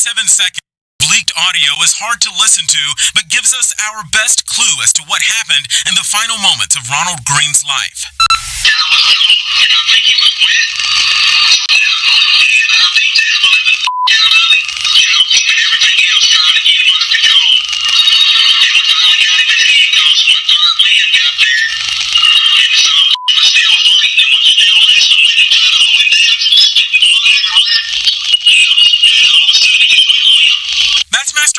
7-second leaked audio is hard to listen to, but gives us our best clue as to what happened in the final moments of Ronald Green's life.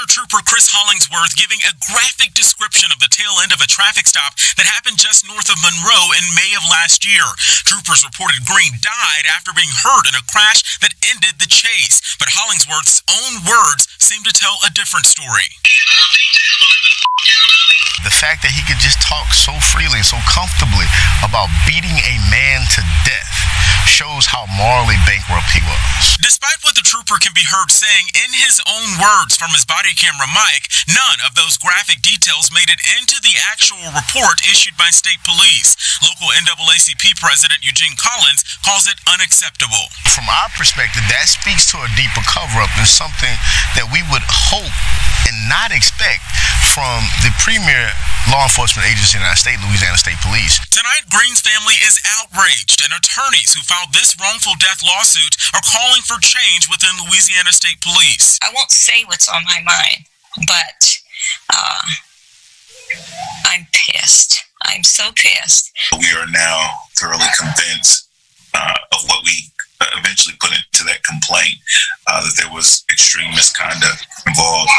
Trooper Chris Hollingsworth giving a graphic description of the tail end of a traffic stop that happened just north of Monroe in May of last year. Troopers reported Green died after being hurt in a crash that ended the chase, but Hollingsworth's own words seem to tell a different story. The fact that he could just talk so freely and so comfortably about beating a man to death shows how morally bankrupt he was. Despite what the trooper can be heard saying in his own words from his body camera mic, none of those graphic details made it into the actual report issued by state police. Local NAACP President Eugene Collins calls it unacceptable. From our perspective, that speaks to a deeper cover-up and something that we would hope and not expect from the premier law enforcement agency in our state, Louisiana State Police. Tonight, Green's family is outraged, and attorneys who filed this wrongful death lawsuit are calling for change within Louisiana State Police. I won't say what's on my mind, but I'm pissed. I'm so pissed. We are now thoroughly convinced of what we eventually put into that complaint, that there was extreme misconduct involved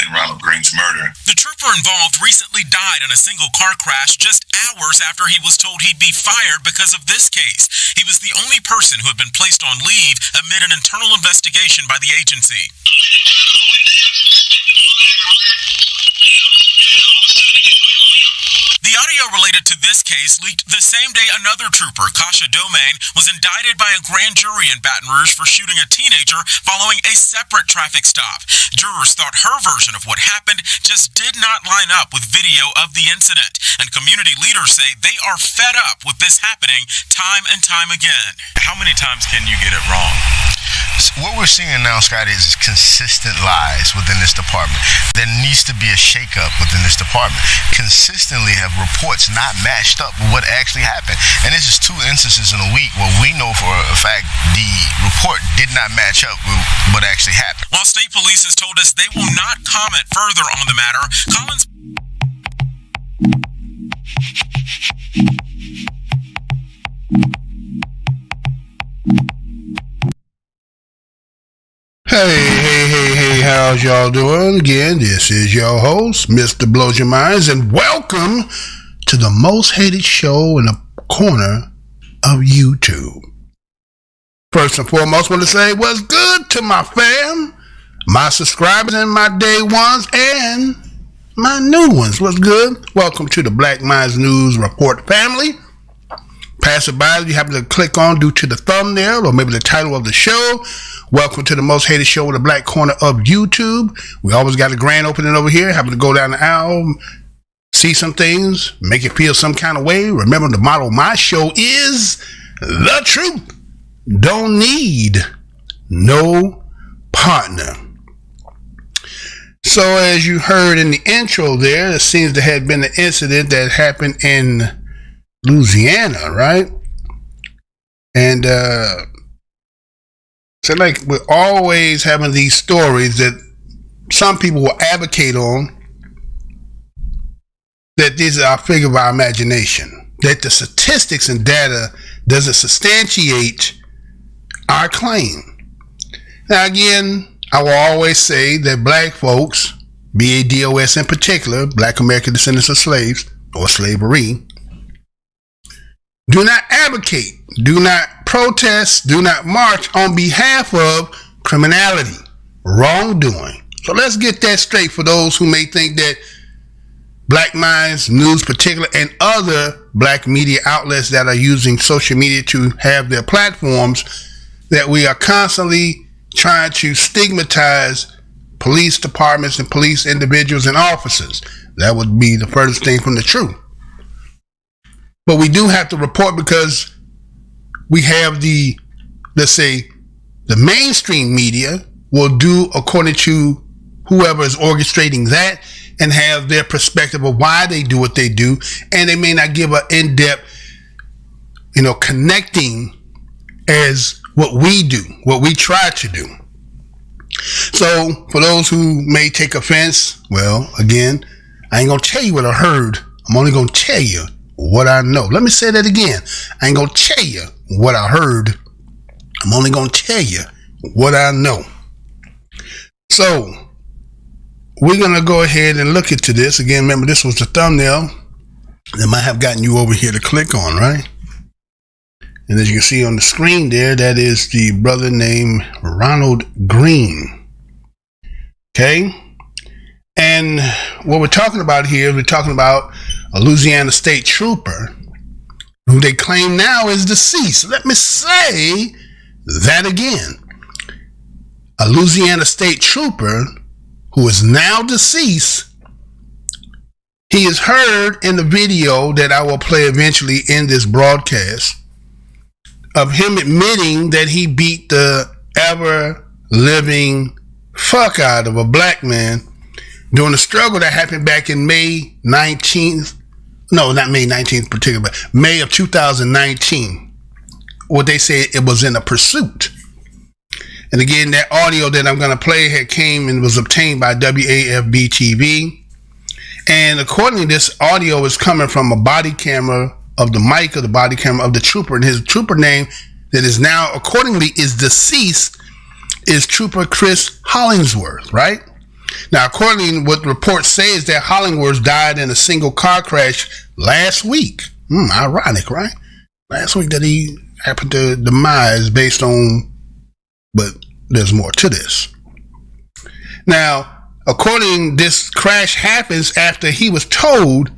in Ronald Green's murder. The trooper involved recently died in a single car crash just hours after he was told he'd be fired because of this case. He was the only person who had been placed on leave amid an internal investigation by the agency. The audio related to this case leaked the same day another trooper, Kasha Domain, was indicted by a grand jury in Baton Rouge for shooting a teenager following a separate traffic stop. Jurors thought her version of what happened just did not line up with video of the incident, and community leaders say they are fed up with this happening time and time again. How many times can you get it wrong? What we're seeing now, Scott, is consistent lies within this department. There needs to be a shakeup within this department. Consistently have reports not matched up with what actually happened. And this is 2 instances in a week where we know for a fact the report did not match up with what actually happened. While state police has told us they will not comment further on the matter, Collins... Hey, how's y'all doing? Again, this is your host, Mr. Blows Your Minds, and welcome to the most hated show in the corner of YouTube. First and foremost, I want to say what's good to my fam, my subscribers and my day ones, and my new ones. What's good? Welcome to the Black Minds News Report family. Passerby, you happen to click on due to the thumbnail or maybe the title of the show. Welcome to the most hated show in the black corner of YouTube. We always got a grand opening over here. Happen to go down the aisle, see some things, make you feel some kind of way. Remember, the motto of my show is the truth. Don't need no partner. So as you heard in the intro there, it seems to have been an incident that happened in Louisiana, right? And so like we're always having these stories that some people will advocate on, that these are a figure of our imagination, that the statistics and data doesn't substantiate our claim. Now again, I will always say that black folks, BADOS in particular, Black American descendants of slaves or slavery, do not advocate, do not protest, do not march on behalf of criminality, wrongdoing. So let's get that straight for those who may think that Black Minds News particular and other black media outlets that are using social media to have their platforms, that we are constantly trying to stigmatize police departments and police individuals and officers. That would be the furthest thing from the truth. But we do have to report because we have the, let's say, the mainstream media will do according to whoever is orchestrating that and have their perspective of why they do what they do. And they may not give an in-depth, connecting as what we do, what we try to do. So for those who may take offense, well, again, I ain't going to tell you what I heard. I'm only going to tell you what I know. Let me say that again. I ain't going to tell you what I heard. I'm only going to tell you what I know. So we're going to go ahead and look into this. Again, remember, this was the thumbnail that might have gotten you over here to click on, right? And as you can see on the screen there, that is the brother named Ronald Green. Okay? And what we're talking about here, we're talking about a Louisiana state trooper who they claim now is deceased. Let me say that again. A Louisiana state trooper who is now deceased. He is heard in the video that I will play eventually in this broadcast of him admitting that he beat the ever living fuck out of a black man during the struggle that happened back in May 19th. No, not May 19th particular, but May of 2019. What they said, it was in a pursuit. And again, that audio that I'm going to play had came and was obtained by WAFB TV. And accordingly, this audio is coming from a body camera of the mic of the body camera of the trooper. And his trooper name that is now accordingly is deceased is Trooper Chris Hollingsworth, right? Now, according to what reports say is that Hollingsworth died in a single car crash last week. Ironic, right? Last week that he happened to demise based on, but there's more to this. Now, according, this crash happens after he was told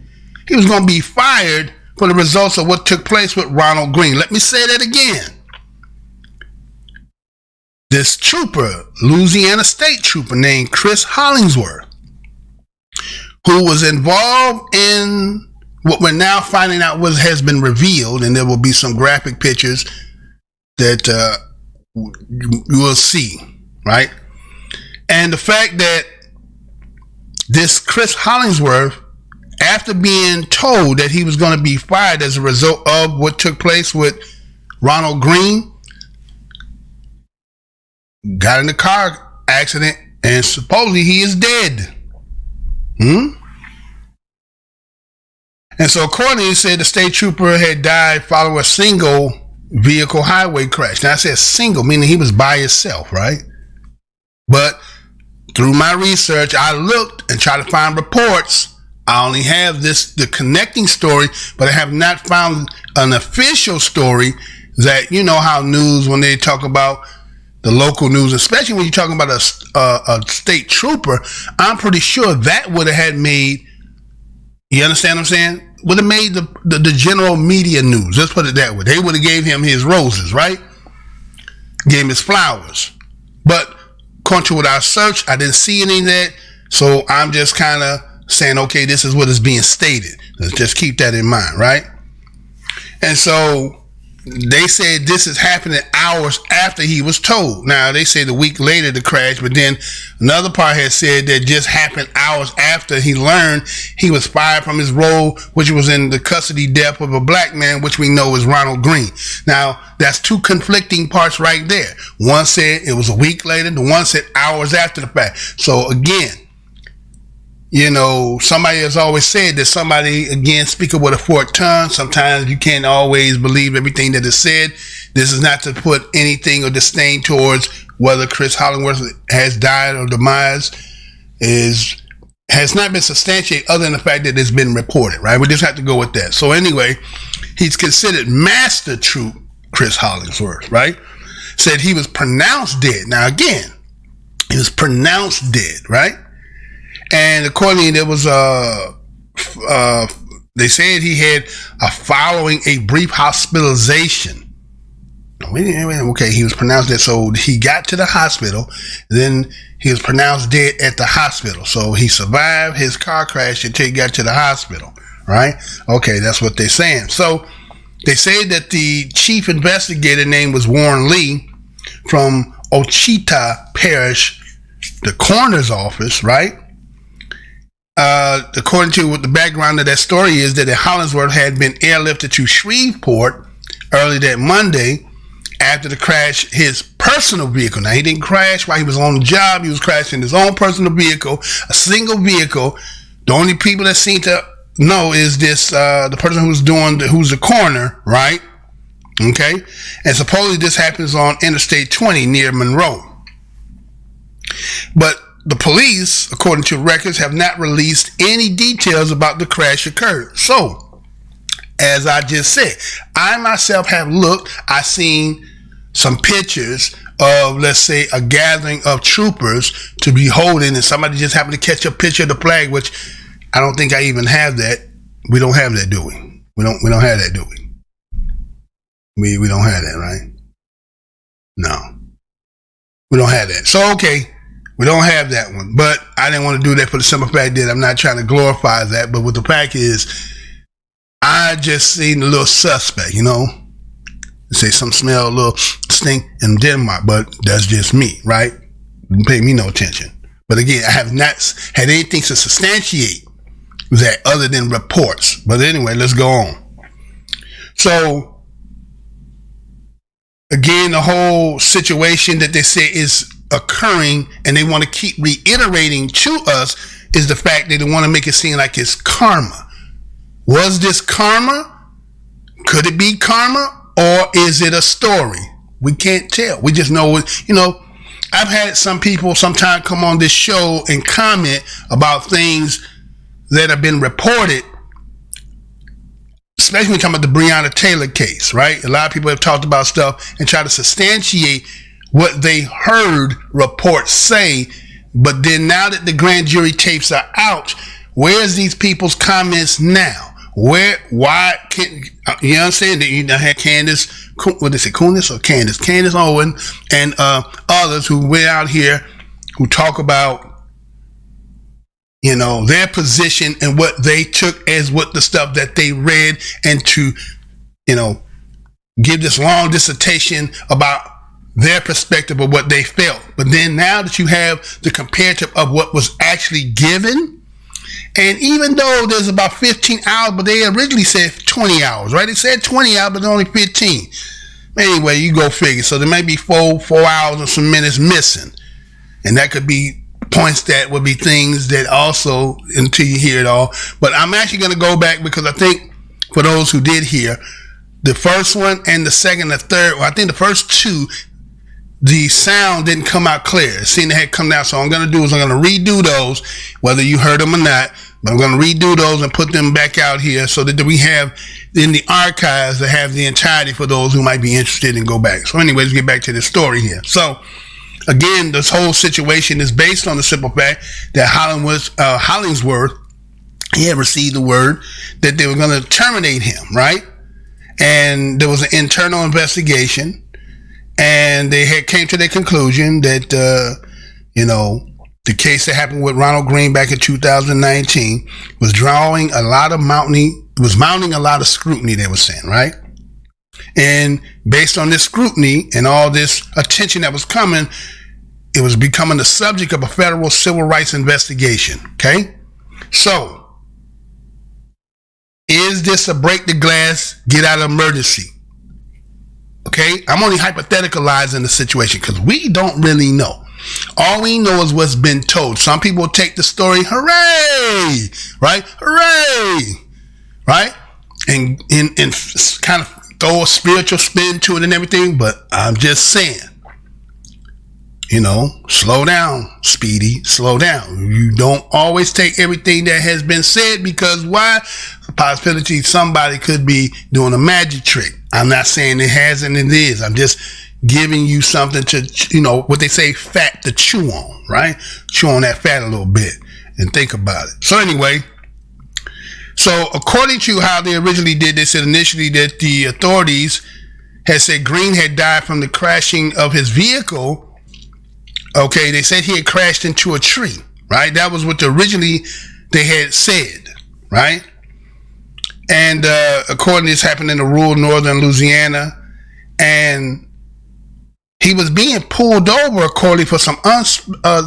he was going to be fired for the results of what took place with Ronald Green. Let me say that again. This trooper, Louisiana state trooper named Chris Hollingsworth, who was involved in what we're now finding out has been revealed, and there will be some graphic pictures that you will see, right? And the fact that this Chris Hollingsworth, after being told that he was going to be fired as a result of what took place with Ronald Green, got in a car accident and supposedly he is dead. And so accordingly, he said the state trooper had died following a single vehicle highway crash. Now I said single, meaning he was by himself, right? But through my research, I looked and tried to find reports. I only have the connecting story, but I have not found an official story that, you know how news, when they talk about the local news, especially when you're talking about a state trooper, I'm pretty sure that would have had made, you understand what I'm saying? Would have made the general media news. Let's put it that way. They would have gave him his roses, right? Gave him his flowers. But according to what I searched, I didn't see any of that. So I'm just kind of saying, okay, this is what is being stated. Let's just keep that in mind, right? And so they said this is happening hours after he was told. Now, they say the week later the crash, but then another part has said that just happened hours after he learned he was fired from his role, which was in the custody death of a black man, which we know is Ronald Green. Now, that's two conflicting parts right there. One said it was a week later, the one said hours after the fact. So again, you know, somebody has always said that somebody, again, speaking with a forked tongue, sometimes you can't always believe everything that is said. This is not to put anything or disdain towards whether Chris Hollingsworth has died or demise, has not been substantiated other than the fact that it's been reported, right? We just have to go with that. So anyway, he's considered master troop Chris Hollingsworth, right? Said he was pronounced dead. Now again, he was pronounced dead, right? And accordingly, there was they said he had following a brief hospitalization. Okay, he was pronounced dead. So he got to the hospital. Then he was pronounced dead at the hospital. So he survived his car crash until he got to the hospital, right? Okay, that's what they're saying. So they say that the chief investigator name was Warren Lee from Ouachita Parish, the coroner's office, right? According to what the background of that story is, that Hollingsworth had been airlifted to Shreveport early that Monday after the crash his personal vehicle. Now, he didn't crash while he was on the job. He was crashing his own personal vehicle, a single vehicle. The only people that seem to know is this, the person who's the coroner, right? Okay. And supposedly this happens on Interstate 20 near Monroe. But the police, according to records, have not released any details about the crash occurred. So, as I just said, I myself have looked. I've seen some pictures of, let's say, a gathering of troopers to be holding, and somebody just happened to catch a picture of the flag, which I don't think I even have that. We don't have that, do we? We don't have that, do we? We don't have that, right? No. We don't have that. So, okay. We don't have that one, but I didn't want to do that for the simple fact that I'm not trying to glorify that. But what the fact is, I just seen a little suspect, say some smell, a little stink in Denmark, but that's just me, right? Didn't pay me no attention. But again, I have not had anything to substantiate that other than reports. But anyway, let's go on. So again, the whole situation that they say is occurring, and they want to keep reiterating to us, is the fact that they want to make it seem like it's karma. Was this karma? Could it be karma, or is it a story? We can't tell. We just know I've had some people sometimes come on this show and comment about things that have been reported, especially when we talk about the Breonna Taylor case, right? A lot of people have talked about stuff and try to substantiate what they heard reports say, but then now that the grand jury tapes are out, where's these people's comments now? Why can't, you understand that you had Candace Owen and others who went out here who talk about, their position and what they took as what the stuff that they read, and to, give this long dissertation about their perspective of what they felt. But then now that you have the comparative of what was actually given, and even though there's about 15 hours, but they originally said 20 hours, right? They said 20 hours, but only 15. Anyway, you go figure. So there may be 4 hours and some minutes missing. And that could be points that would be things that also, until you hear it all. But I'm actually going to go back, because I think for those who did hear, the first one and the second and third, I think the first two, the sound didn't come out clear. It seemed to have come out. So what I'm going to do is I'm going to redo those, whether you heard them or not. But I'm going to redo those and put them back out here so that we have in the archives to have the entirety for those who might be interested and go back. So anyways, get back to the story here. So again, this whole situation is based on the simple fact that Hollingsworth, he had received the word that they were going to terminate him, right? And there was an internal investigation. And they had came to the conclusion that, the case that happened with Ronald Green back in 2019 was mounting a lot of scrutiny, they were saying, right? And based on this scrutiny and all this attention that was coming, it was becoming the subject of a federal civil rights investigation, okay? So, is this a break the glass, get out of emergency? Okay, I'm only hypotheticalizing the situation because we don't really know. All we know is what's been told. Some people take the story, hooray, right? Hooray, right? And kind of throw a spiritual spin to it and everything. But I'm just saying, slow down, Speedy, slow down. You don't always take everything that has been said, because why? The possibility somebody could be doing a magic trick. I'm not saying it has and it is. I'm just giving you something to, what they say, fat to chew on, right? Chew on that fat a little bit and think about it. So anyway, so according to how they originally did this, initially that the authorities had said Green had died from the crashing of his vehicle. Okay, they said he had crashed into a tree, right? That was what originally they had said, right? And according to this happened in the rural northern Louisiana, and he was being pulled over accordingly for some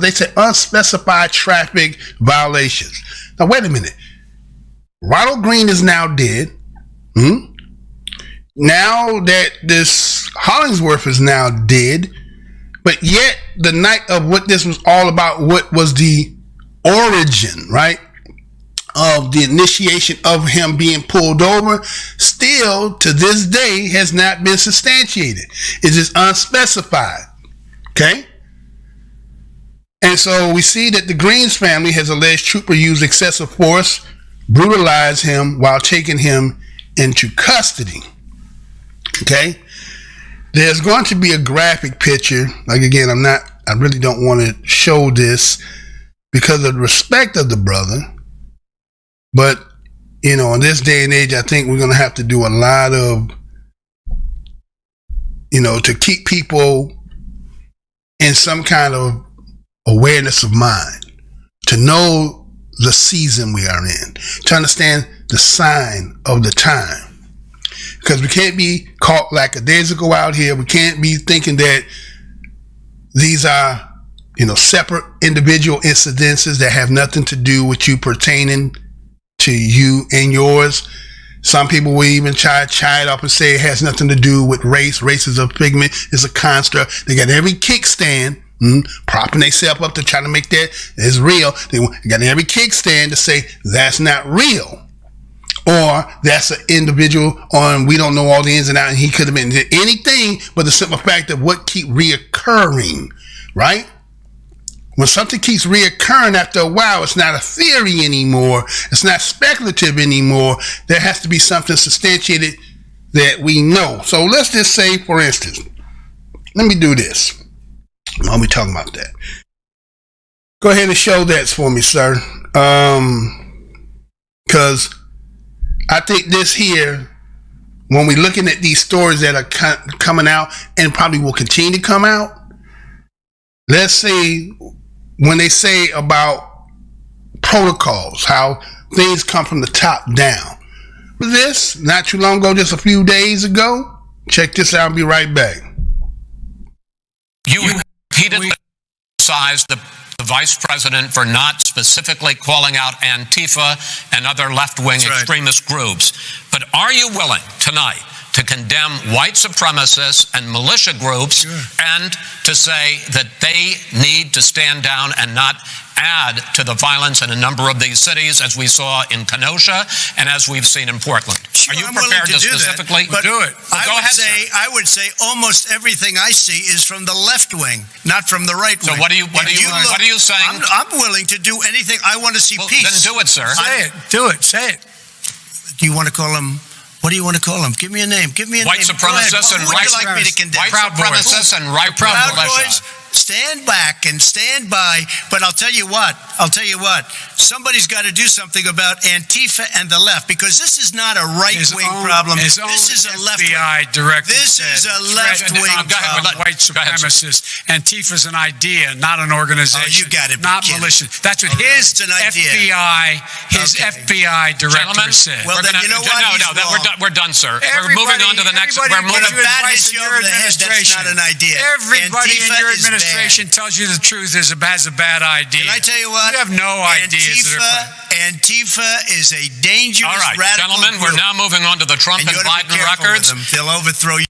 they said unspecified traffic violations. Now wait a minute. Ronald Green is now dead. Now that this Hollingsworth is now dead, but yet the night of what this was all about, what was the origin, right, of the initiation of him being pulled over, still to this day has not been substantiated. It is unspecified. Okay? And so we see that the Greens family has alleged trooper used excessive force, brutalized him while taking him into custody. Okay? There's going to be a graphic picture. Like, again, I really don't want to show this because of the respect of the brother. But, in this day and age, I think we're going to have to do a lot of, to keep people in some kind of awareness of mind, to know the season we are in, to understand the sign of the time. Because we can't be caught lackadaisical out here. We can't be thinking that these are, separate individual incidences that have nothing to do with you pertaining to you and yours. Some people will even try it up and say it has nothing to do with race. Race is a figment, is a construct. They got every kickstand, propping themselves up to try to make that is real. They got every kickstand to say that's not real. Or that's an individual on we don't know all the ins and outs, and he could have been anything but the simple fact of what keep reoccurring, right? When something keeps reoccurring after a while, it's not a theory anymore. It's not speculative anymore. There has to be something substantiated that we know. So let's just say, for instance, let me do this. While we talking about that, go ahead and show that for me, sir. Because I think this here, when we're looking at these stories that are coming out and probably will continue to come out, let's say when they say about protocols, how things come from the top down. This, not too long ago, just a few days ago, check this out, I'll be right back. You repeatedly criticized the vice president for not specifically calling out Antifa and other left-wing extremist groups. But are you willing tonight to condemn white supremacists and militia groups and to say that they need to stand down and not add to the violence in a number of these cities, as we saw in Kenosha and as we've seen in Portland? Sure, are you I'm prepared to do specifically that, do it? Well, I would say almost everything I see is from the left wing, not from the right wing. So what are you saying? I'm willing to do anything. I want to see peace. Then do it, sir. Say it. Do it. Say it. Do you want to call him? What do you want to call him? Give me a name. Give me a white name. Supremacists and right. Would you like me to condemn? White supremacists and right Proud Boys. Stand back and stand by. But I'll tell you what. Somebody's got to do something about Antifa and the left, because this is not a right-wing problem. This is a left-wing. This is a left-wing problem. White supremacists. Antifa's an idea, not an organization. Oh, you got it. Not militia. That's what his FBI director said. Well, then you know what? No, we're done, sir. We're moving on to the next. We're moving on to the next. That's not an idea. Everybody in your administration tells you the truth has a bad idea. Can I tell you what? You have no ideas. Antifa is a dangerous, all right, radical gentlemen, group. We're now moving on to the Trump and Biden records. They'll overthrow you.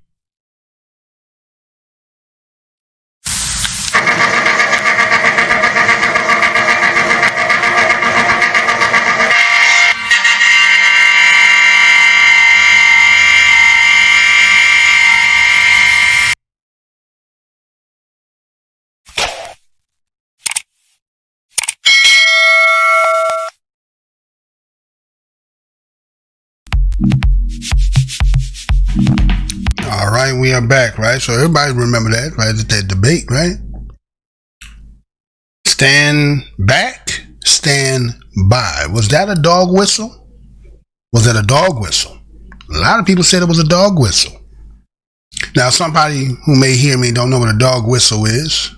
All right, we are back, right? So everybody remember that, right? That debate, right? Stand back, stand by. Was that a dog whistle? Was that a dog whistle? A lot of people said it was a dog whistle. Now, somebody who may hear me don't know what a dog whistle is.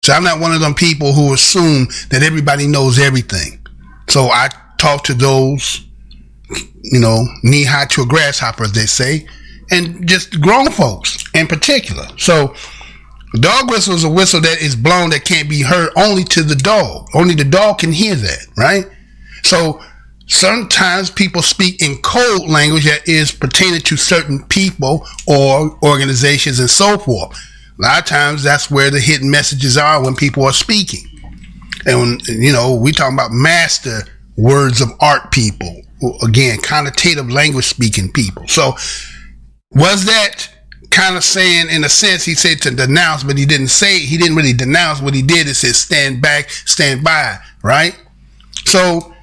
So I'm not one of them people who assume that everybody knows everything. So I talk to those, knee high to a grasshopper, as they say, and just grown folks in particular. So A dog whistle is a whistle that is blown that can't be heard only to the dog. Only the dog can hear that, right? So sometimes people speak in code language that is pertaining to certain people or organizations and so forth. A lot of times that's where the hidden messages are when people are speaking. And when, you know, we talking about master words of art people, again, connotative language speaking people. So was that kind of saying, in a sense, he said to denounce, but he didn't really denounce. What he did is said stand back, stand by, right? So,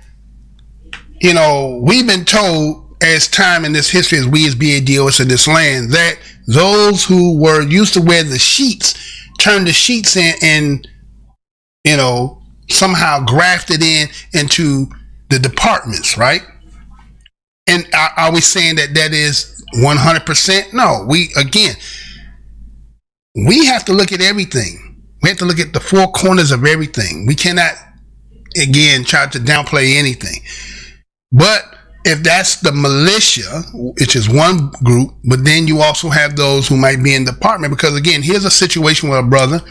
you know, we've been told as time in this history, as we as BADOS in this land, that those who were used to wear the sheets turned the sheets in and, you know, somehow grafted into the departments, right? And are we saying that that is 100%? No, we have to look at everything. We have to look at the four corners of everything. We cannot, again, try to downplay anything. But if that's the militia, which is one group, but then you also have those who might be in the department, because again, here's a situation where a brother,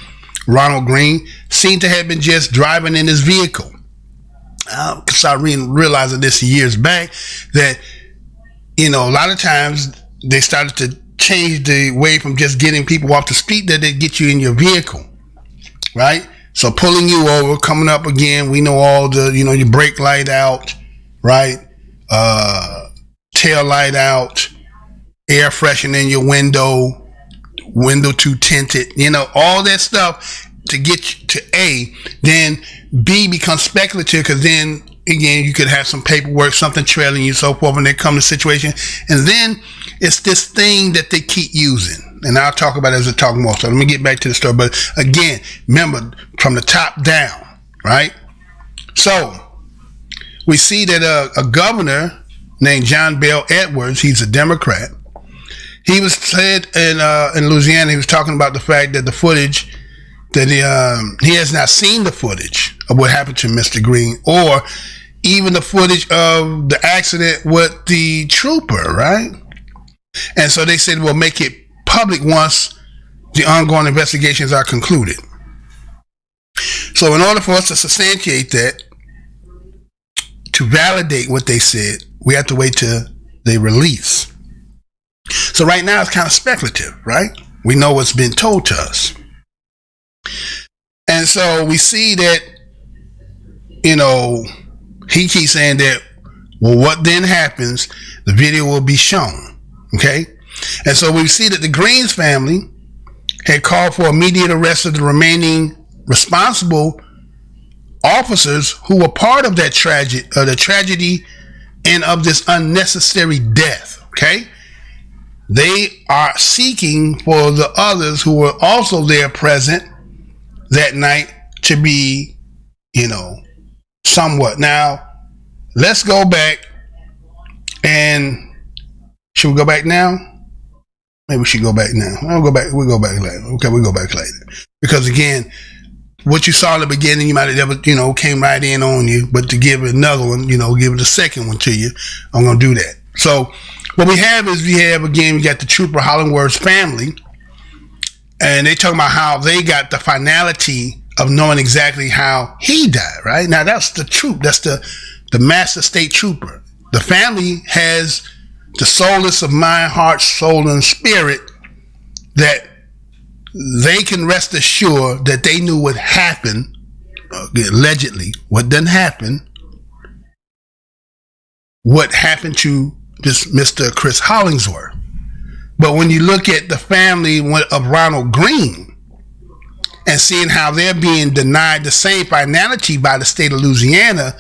Ronald Green, seemed to have been just driving in his vehicle. Because I realized this years back, that, you know, a lot of times they started to change the way from just getting people off the street, that they get you in your vehicle, right? So pulling you over, coming up again, we know all the, you know, your brake light out, right? Tail light out, air freshener in your window too tinted, you know, all that stuff to get you to A. Then B becomes speculative, because then again you could have some paperwork, something trailing you, so forth, when they come to situation. And then it's this thing that they keep using, and I'll talk about it as I talk more. So let me get back to the story. But again, remember, from the top down, right? So we see that a governor named John Bel Edwards, he's a Democrat. He was said in Louisiana, he was talking about the fact that the footage, that he has not seen the footage of what happened to Mr. Green, or even the footage of the accident with the trooper, right? And so they said, we'll make it public once the ongoing investigations are concluded. So in order for us to substantiate that, to validate what they said, we have to wait till they release. So right now it's kind of speculative, right? We know what's been told to us. And so we see that, you know, he keeps saying that, well, what then happens, the video will be shown, okay? And so we see that the Greens family had called for immediate arrest of the remaining responsible officers who were part of that tragedy and of this unnecessary death, okay? They are seeking for the others who were also there present that night to be, you know, somewhat. Now, let's go back, and should we go back now? Maybe we should go back now. We'll go back later. Okay, we'll go back later. Because again, what you saw in the beginning, you might have never, you know, came right in on you, but to give another one, you know, give it a second one to you, I'm going to do that. So what we have again, we got the trooper Hollingworth's family, and they talking about how they got the finality of knowing exactly how he died, right? Now that's the troop, that's the master state trooper. The family has the solace of mind, heart, soul, and spirit that they can rest assured that they knew what happened, allegedly, what didn't happen, what happened to this Mr. Chris Hollingsworth. But when you look at the family of Ronald Green and seeing how they're being denied the same finality by the state of Louisiana,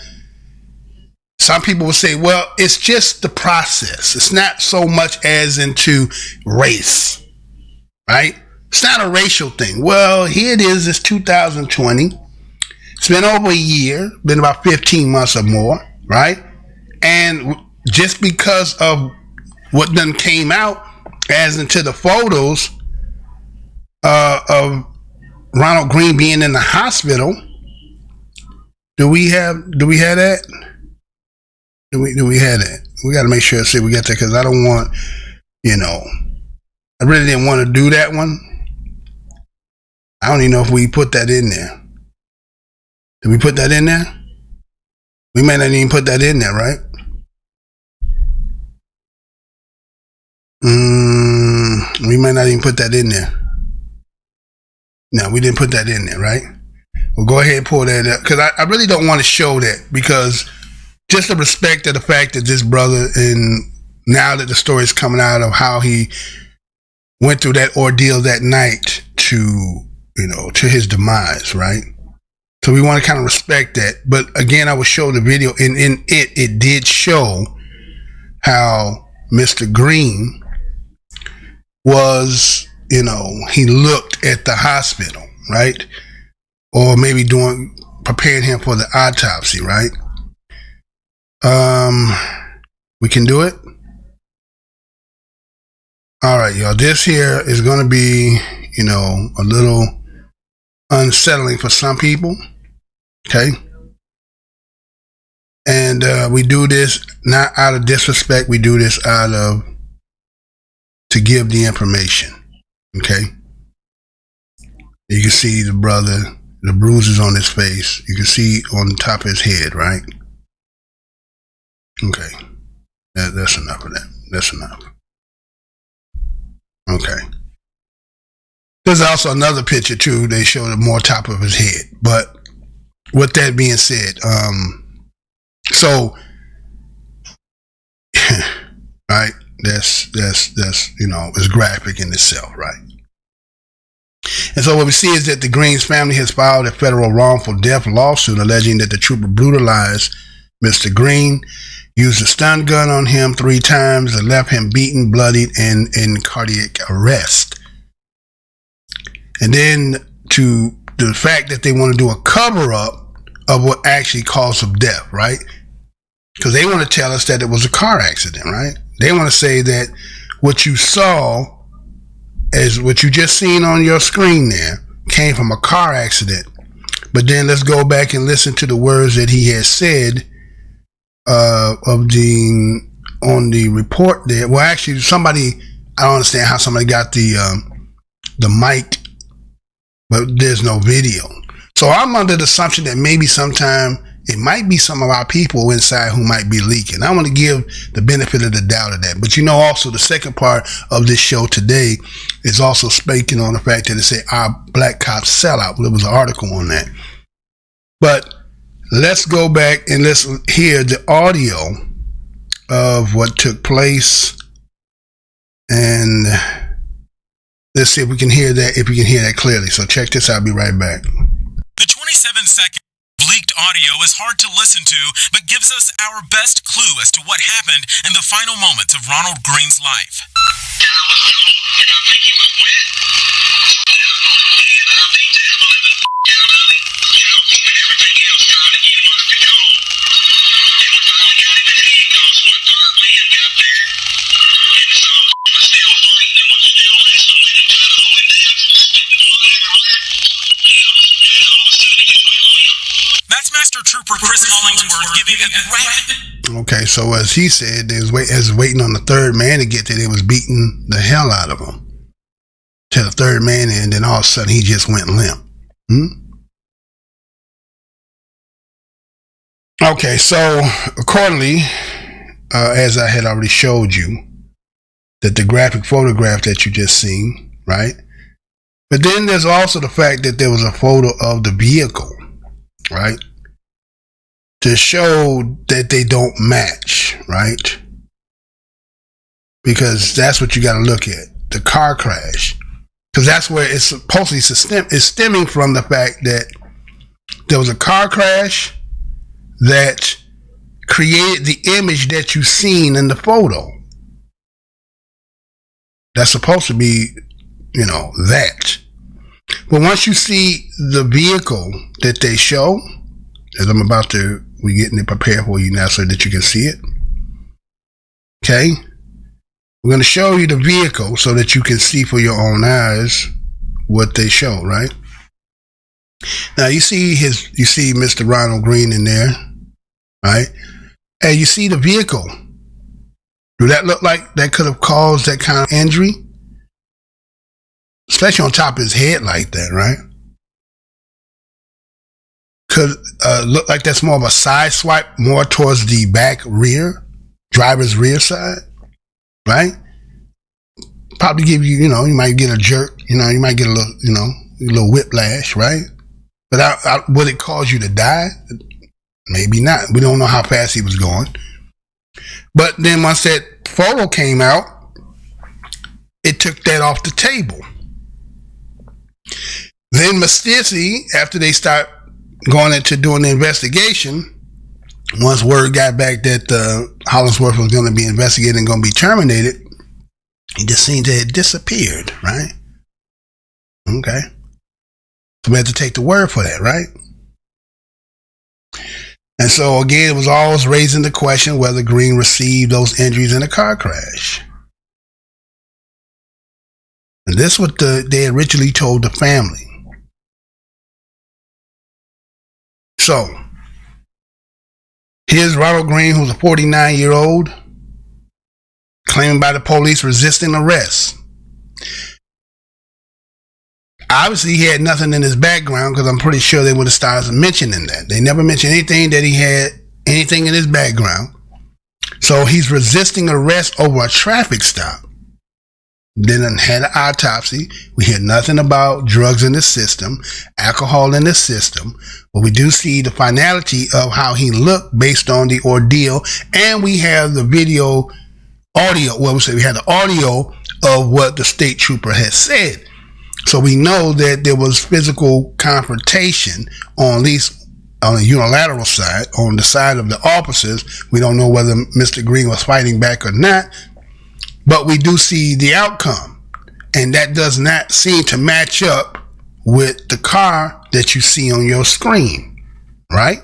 some people will say, well, it's just the process. It's not so much as into race, right? It's not a racial thing. Well, here it is. It's 2020. It's been over a year, been about 15 months or more, right? And just because of what done came out as into the photos of Ronald Green being in the hospital, do we have that? Do we have that? We got to make sure, see, we got that, because I don't want, you know, I really didn't want to do that one. I don't even know if we put that in there. Did we put that in there? We may not even put that in there, right? We may not even put that in there. No, we didn't put that in there, right? Well, go ahead and pull that up, because I really don't want to show that, because just the respect of the fact that this brother, and now that the story is coming out of how he went through that ordeal that night to, to his demise, right? So we want to kind of respect that. But again, I will show the video, and in it did show how Mr. Green was, he looked at the hospital, right? Or maybe preparing him for the autopsy, right? We can do it. All right, y'all. This here is going to be, a little unsettling for some people. Okay. And we do this not out of disrespect. We do this to give the information. Okay. You can see the brother, the bruises on his face. You can see on the top of his head, right? Okay. That's enough of that. That's enough. Okay. There's also another picture too. They show the more top of his head. But with that being said, so right, that's it's graphic in itself, right? And so what we see is that the Greens family has filed a federal wrongful death lawsuit alleging that the trooper brutalized Mr. Green, used a stun gun on him 3 times, and left him beaten, bloodied, and in cardiac arrest. And then to the fact that they want to do a cover-up of what actually caused him death, right? Because they want to tell us that it was a car accident, right? They want to say that what you saw, as what you just seen on your screen there, came from a car accident. But then let's go back and listen to the words that he has said on the report there. Well, actually, I don't understand how somebody got the mic, but there's no video. So I'm under the assumption that maybe sometime it might be some of our people inside who might be leaking. I want to give the benefit of the doubt of that. But also the second part of this show today is also speaking on the fact that it said our black cops sell out. There was an article on that. But let's go back and let's hear the audio of what took place. And let's see if we can hear that clearly. So check this out. I'll be right back. The 27-second leaked audio is hard to listen to, but gives us our best clue as to what happened in the final moments of Ronald Green's life. That's Master Trooper Chris Hollingsworth giving a graphic. Okay, so as he said, they was waiting on the third man to get there. They was beating the hell out of him to the third man, and then all of a sudden he just went limp. Okay, so accordingly, as I had already showed you, that the graphic photograph that you just seen, right? But then there's also the fact that there was a photo of the vehicle, right? To show that they don't match, right? Because that's what you got to look at, the car crash. Because that's where it's supposedly stemming from the fact that there was a car crash that created the image that you seen in the photo. That's supposed to be, that. But once you see the vehicle that they show, as we're getting it prepared for you now so that you can see it. Okay. We're going to show you the vehicle so that you can see for your own eyes what they show, right? Now you see Mr. Ronald Green in there, right? And you see the vehicle. Do that look like that could have caused that kind of injury? Especially on top of his head like that, right? could look like that's more of a side swipe, more towards the back rear, driver's rear side, right? Probably give you, you might get a jerk, you might get a little, a little whiplash, right? But would it cause you to die? Maybe not. We don't know how fast he was going. But then once that photo came out, it took that off the table. Then mysteriously, after they start going into doing the investigation, once word got back that Hollingsworth was going to be investigated and going to be terminated, he just seemed to have disappeared, right? Okay. So we had to take the word for that, right? And so again, it was always raising the question whether Green received those injuries in a car crash. And this is what they originally told the family. So, here's Ronald Green, who's a 49-year-old, claimed by the police resisting arrest. Obviously, he had nothing in his background, because I'm pretty sure they would have started mentioning that. They never mentioned anything that he had anything in his background. So he's resisting arrest over a traffic stop. Then had an autopsy. We hear nothing about drugs in the system, alcohol in the system, but we do see the finality of how he looked based on the ordeal, and we have the audio. We had the audio of what the state trooper had said. So we know that there was physical confrontation on at least on the unilateral side, on the side of the officers. We don't know whether Mr. Green was fighting back or not. But we do see the outcome, and that does not seem to match up with the car that you see on your screen, right?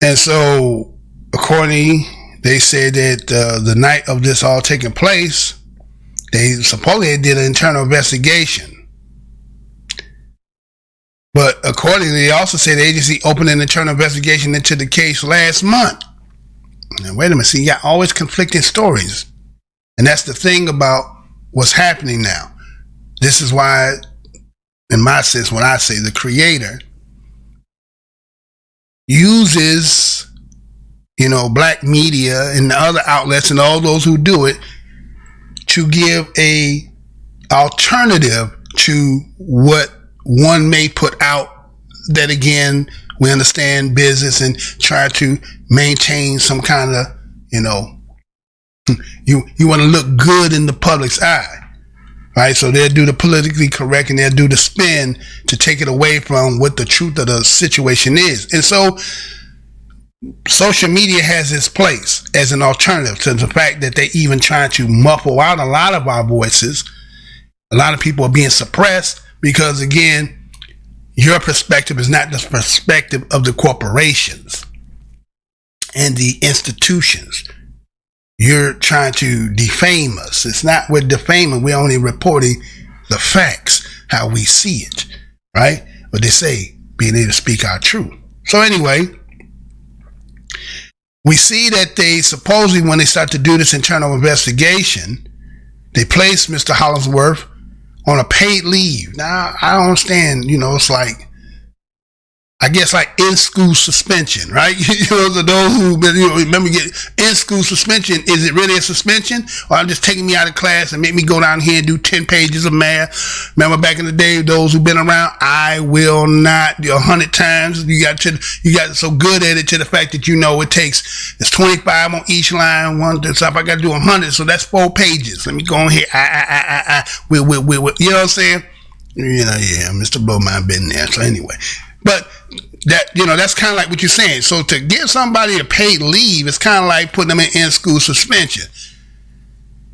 And so, accordingly, they said that the night of this all taking place, they supposedly did an internal investigation. But accordingly, they also said the agency opened an internal investigation into the case last month. Now, wait a minute. See, you got always conflicting stories. And that's the thing about what's happening now. This is why, in my sense, when I say the creator uses, black media and the other outlets and all those who do it to give a alternative to what one may put out, that again, we understand business and try to maintain some kind of, you want to look good in the public's eye, right? So they'll do the politically correct and they'll do the spin to take it away from what the truth of the situation is. And so social media has its place as an alternative to the fact that they even try to muffle out a lot of our voices. A lot of people are being suppressed because, again, your perspective is not the perspective of the corporations and the institutions. You're trying to defame us. It's not we're defaming. We're only reporting the facts, how we see it, right? But they say being able to speak our truth. So anyway, we see that they supposedly, when they start to do this internal investigation, they place Mr. Hollingsworth on a paid leave. Now, I don't understand, it's like, I guess like in-school suspension, right? So those who remember get in-school suspension, is it really a suspension? Or I'm just taking me out of class and make me go down here and do 10 pages of math? Remember back in the day, those who've been around, I will not, 100 times. You got so good at it to the fact that it's 25 on each line, so if I got to do 100, so that's 4 pages. Let me go on here. You know what I'm saying? Yeah, Mr. Bowman been there. So anyway, but that's kind of like what you're saying. So to give somebody a paid leave, it's kind of like putting them in school suspension.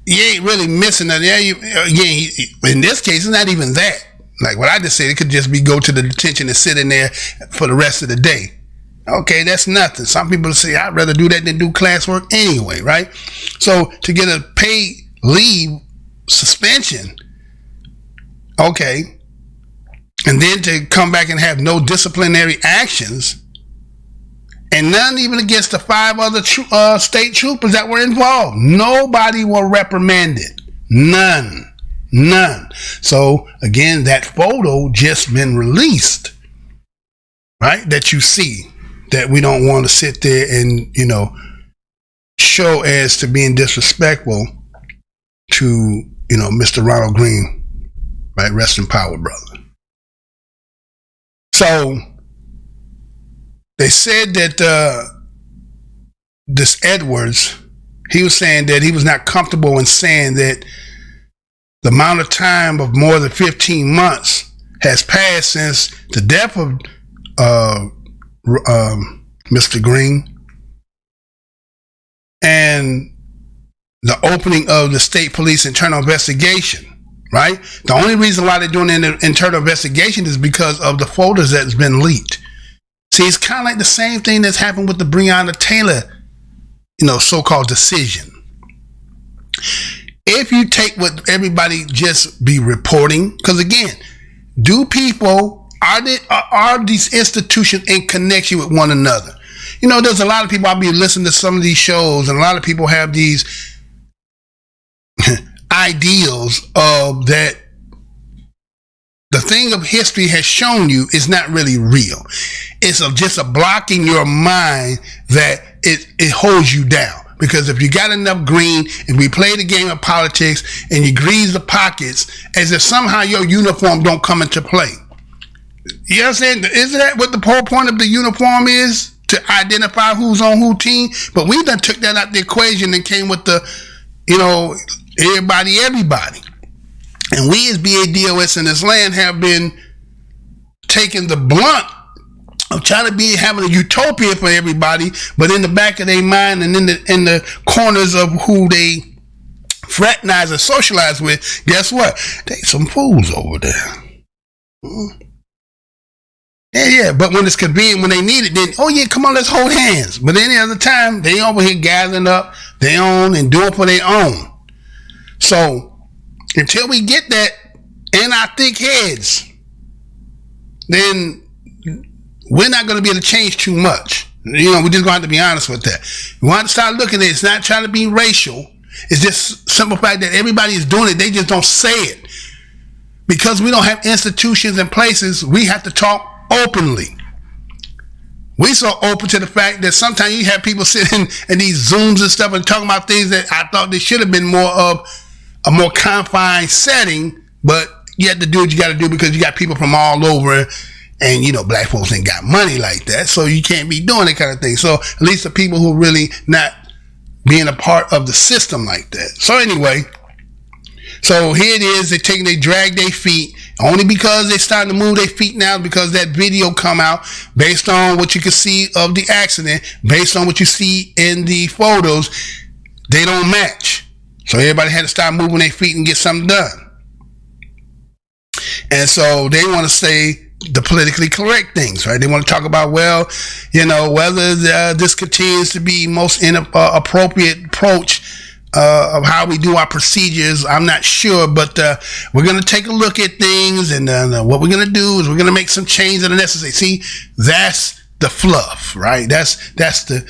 You ain't really missing nothing. In this case, it's not even that. Like what I just said, it could just be go to the detention and sit in there for the rest of the day. Okay, that's nothing. Some people say, I'd rather do that than do classwork anyway, right? So to get a paid leave suspension, okay, and then to come back and have no disciplinary actions, and none even against the 5 other state troopers that were involved. Nobody were reprimanded. None. None. So again, that photo just been released, right? That you see, that we don't want to sit there and, show as to being disrespectful to, Mr. Ronald Green, right? Rest in power, brother. So they said that this Edwards, he was saying that he was not comfortable in saying that the amount of time of more than 15 months has passed since the death of Mr. Green and the opening of the state police internal investigation, right? The only reason why they're doing an internal investigation is because of the photos that's been leaked. See, it's kind of like the same thing that's happened with the Breonna Taylor, so-called decision. If you take what everybody just be reporting, because again, are these institutions in connection with one another? There's a lot of people, I'll be listening to some of these shows, and a lot of people have these ideals of that the thing of history has shown you is not really real. It's just a block in your mind that it holds you down. Because if you got enough green and we play the game of politics and you grease the pockets as if somehow your uniform don't come into play. You understand? Isn't that what the whole point of the uniform is? To identify who's on who team? But we done took that out the equation and came with the, everybody. And we as BADOS in this land have been taking the blunt of trying to be having a utopia for everybody, but in the back of their mind and in the corners of who they fraternize and socialize with, guess what? They some fools over there. Yeah, but when it's convenient, when they need it, then, oh yeah, come on, let's hold hands. But any other time, they over here gathering up their own and doing for their own. So until we get that in our thick heads, then we're not going to be able to change too much. We're just going to have to be honest with that. We want to start looking at it. It's not trying to be racial. It's just simple fact that everybody is doing it. They just don't say it. Because we don't have institutions and places, we have to talk openly. We so open to the fact that sometimes you have people sitting in these Zooms and stuff and talking about things that I thought they should have been more of a more confined setting, but you have to do what you got to do because you got people from all over, and black folks ain't got money like that, so you can't be doing that kind of thing. So at least the people who really not being a part of the system like that. So anyway, so here it is. They drag their feet only because they're starting to move their feet now, because that video come out based on what you can see of the accident, based on what you see in the photos, they don't match. So everybody had to start moving their feet and get something done. And so they want to say the politically correct things, right? They want to talk about, whether this continues to be most appropriate approach of how we do our procedures. I'm not sure, but we're going to take a look at things, and what we're going to do is we're going to make some changes that are necessary. See, that's the fluff, right? That's the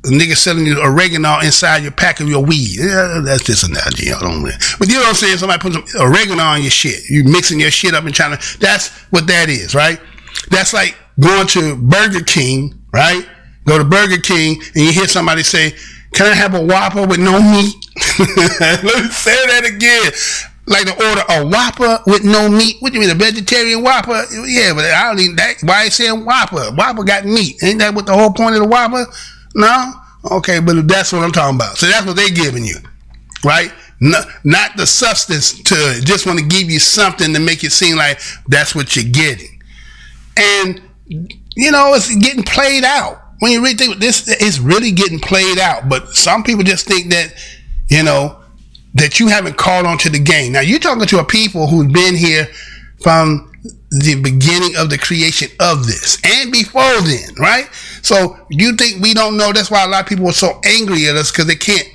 nigga selling you oregano inside your pack of your weed. Yeah, that's just an analogy. Y'all don't really. But you know what I'm saying? Somebody put some oregano on your shit. You mixing your shit up and trying to. That's what that is, right? That's like going to Burger King, right? Go to Burger King and you hear somebody say, "Can I have a Whopper with no meat?" Let me say that again. Like to order a Whopper with no meat. What do you mean, a vegetarian Whopper? Yeah, but I don't need that. Why are you saying Whopper? Whopper got meat. Ain't that what the whole point of the Whopper? No? Okay, but that's what I'm talking about. So that's what they're giving you, right? Not the substance to it. Just want to give you something to make it seem like that's what you're getting. And, it's getting played out. When you really think this, it's really getting played out. But some people just think that, that you haven't caught on to the game. Now, you're talking to a people who've been here from the beginning of the creation of this and before then, right? So you think we don't know? That's why a lot of people are so angry at us, because they can't.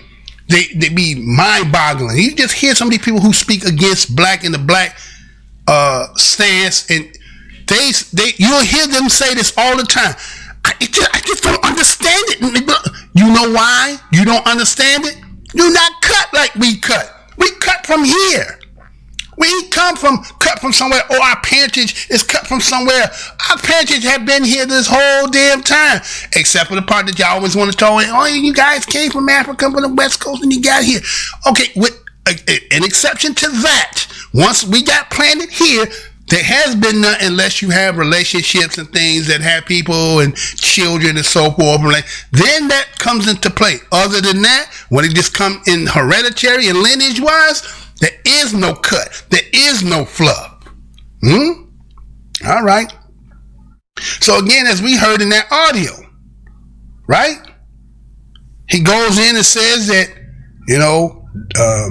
They be mind-boggling. You just hear some of these people who speak against black and the black stance, and you'll hear them say this all the time. I just don't understand it. You know why you don't understand it? You're not cut like we cut. We cut from here. We come from cut from somewhere, or our parentage is cut from somewhere. Our parentage have been here this whole damn time, except for the part that y'all always want to tell me, oh, you guys came from Africa, from the West Coast, and you got here. Okay, with an exception to that, once we got planted here, there has been none unless you have relationships and things that have people and children and so forth. Then that comes into play. Other than that, when it just come in hereditary and lineage wise, there is no cut. There is no flub. All right. So again, as we heard in that audio, right? He goes in and says that,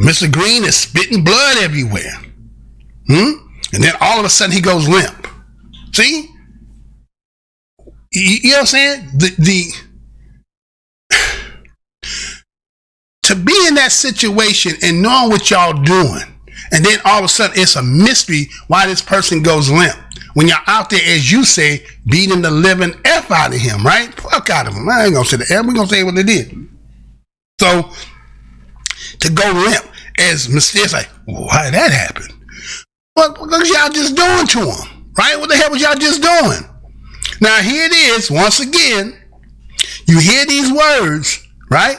Mr. Green is spitting blood everywhere. And then all of a sudden he goes limp. See? You know what I'm saying? To be in that situation and knowing what y'all doing, and then all of a sudden it's a mystery why this person goes limp. When y'all out there, as you say, beating the living F out of him, right? Fuck out of him. I ain't gonna say the F, we're gonna say what they did. So, to go limp, as Mysterious like, well, why did that happen? Well, because y'all just doing to him, right? What the hell was y'all just doing? Now, here it is, once again, you hear these words, right?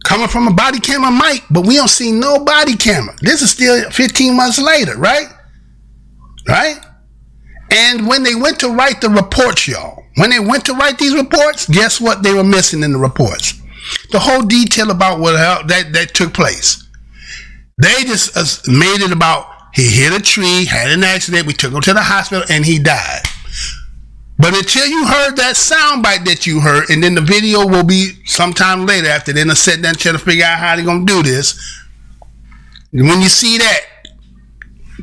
Coming from a body camera mic, but we don't see no body camera. This is still 15 months later, right? Right? And when they went to write the reports, y'all, when they went to write these reports, guess what they were missing in the reports? The whole detail about what that took place. They just made it about he hit a tree, had an accident, we took him to the hospital, and he died. But until you heard that soundbite that you heard, and then the video will be sometime later after they're going to sit down and try to figure out how they're going to do this. When you see that,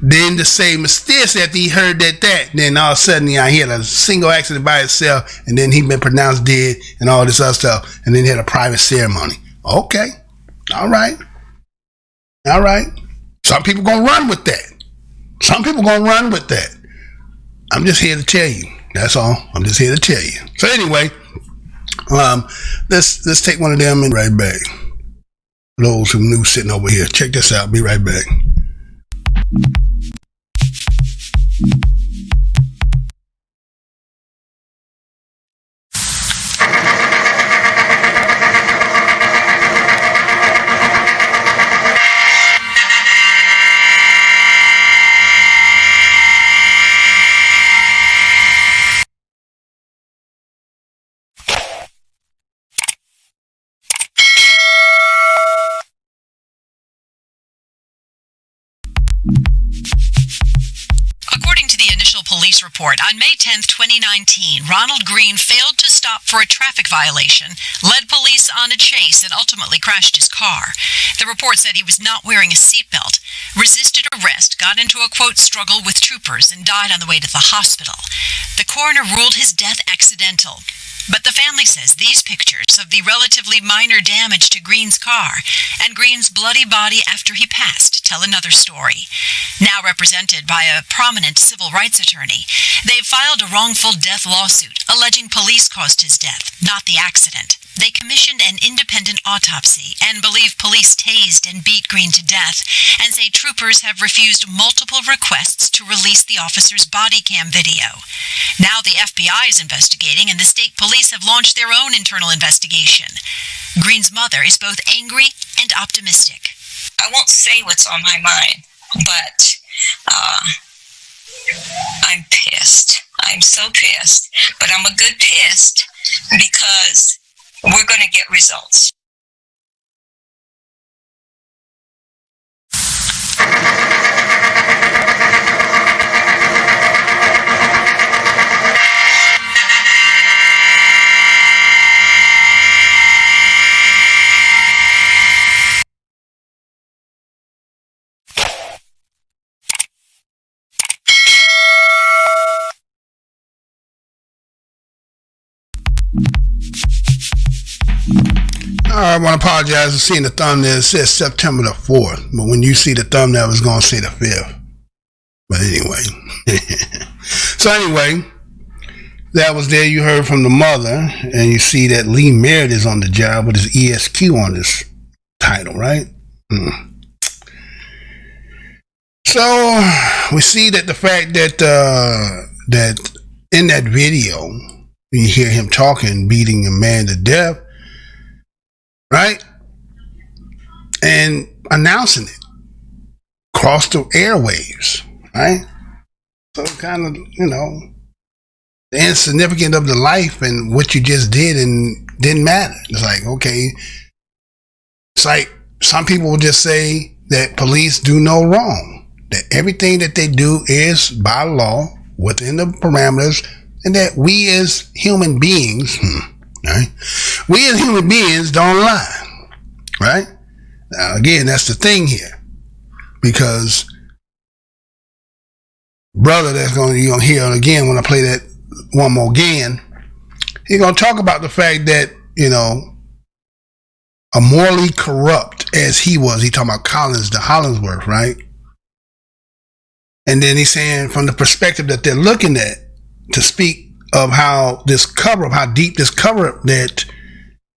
then to say mysteriously after he heard that, then all of a sudden he had a single accident by itself, and then he been pronounced dead and all this other stuff, and then he had a private ceremony. Okay. All right. Some people going to run with that. I'm just here to tell you. That's all. I'm just here to tell you. So anyway, let's take one of them and right back. Those who new sitting over here. Check this out. Be right back. Police report. On May 10th, 2019, Ronald Green failed to stop for a traffic violation, led police on a chase, and ultimately crashed his car. The report said he was not wearing a seatbelt, resisted arrest, got into a, quote, struggle with troopers, and died on the way to the hospital. The coroner ruled his death accidental. But the family says these pictures of the relatively minor damage to Green's car and Green's bloody body after he passed tell another story. Now represented by a prominent civil rights attorney, they've filed a wrongful death lawsuit alleging police caused his death, not the accident. They commissioned an independent autopsy and believe police tased and beat Green to death, and say troopers have refused multiple requests to release the officer's body cam video. Now the FBI is investigating, and the state police have launched their own internal investigation. Green's mother is both angry and optimistic. I won't say what's on my mind, but I'm pissed. I'm so pissed, but I'm a good pissed because we're going to get results. I want to apologize for seeing the thumbnail. It says September the 4th, but when you see the thumbnail, it's going to say the 5th. But anyway. So anyway, that was there. You heard from the mother, and you see that Lee Merritt is on the job with his ESQ on his title, right? So we see that the fact that that in that video you hear him talking, beating a man to death, right, and announcing it across the airwaves, right? So kind of, the insignificance of the life and what you just did and didn't matter. It's like, okay, it's like some people will just say that police do no wrong, that everything that they do is by law within the parameters, and that we as human beings, right? We as human beings don't lie, right? Now, again, that's the thing here, because brother you're going to hear again when I play that one more again, he's going to talk about the fact that, a morally corrupt as he was, he talking about Collins to Hollingsworth, right? And then he's saying from the perspective that they're looking at to speak of how deep this cover, that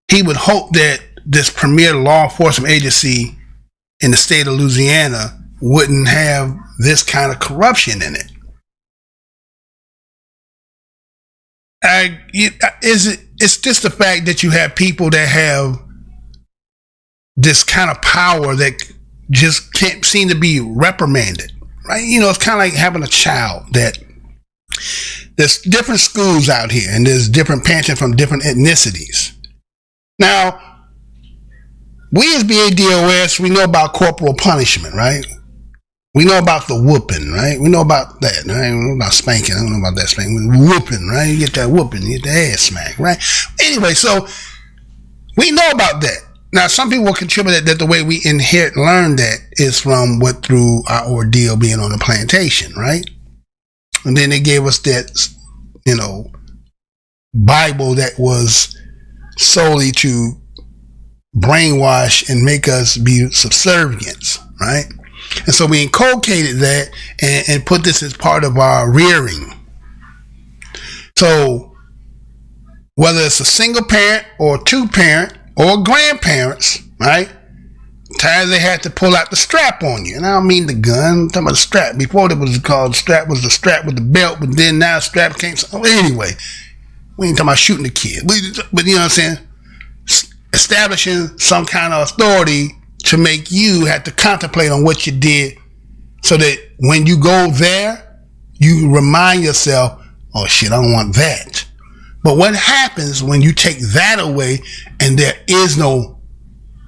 he would hope that this premier law enforcement agency in the state of Louisiana wouldn't have this kind of corruption in it. It's just the fact that you have people that have this kind of power that just can't seem to be reprimanded, right? It's kind of like having a child that there's different schools out here and there's different parents from different ethnicities. Now, we as BADOS, we know about corporal punishment, right? We know about the whooping, right? We know about that, right? We know about spanking. I don't know about that spanking. Whooping, right? You get that whooping, you get the ass smacked, right? Anyway, so we know about that. Now, some people will contribute that the way we learn that is from through our ordeal being on the plantation, right? And then they gave us that, Bible that was solely to brainwash and make us be subservient, right? And so we inculcated that and put this as part of our rearing. So whether it's a single parent or two parent or grandparents, right? Times they had to pull out the strap on you. And I don't mean the gun, I'm talking about the strap. Before it was called the strap was the strap with the belt, but then now strap came. Anyway, we ain't talking about shooting the kid. But you know what I'm saying? Establishing some kind of authority to make you have to contemplate on what you did, so that when you go there, you remind yourself, oh shit, I don't want that. But what happens when you take that away and there is no,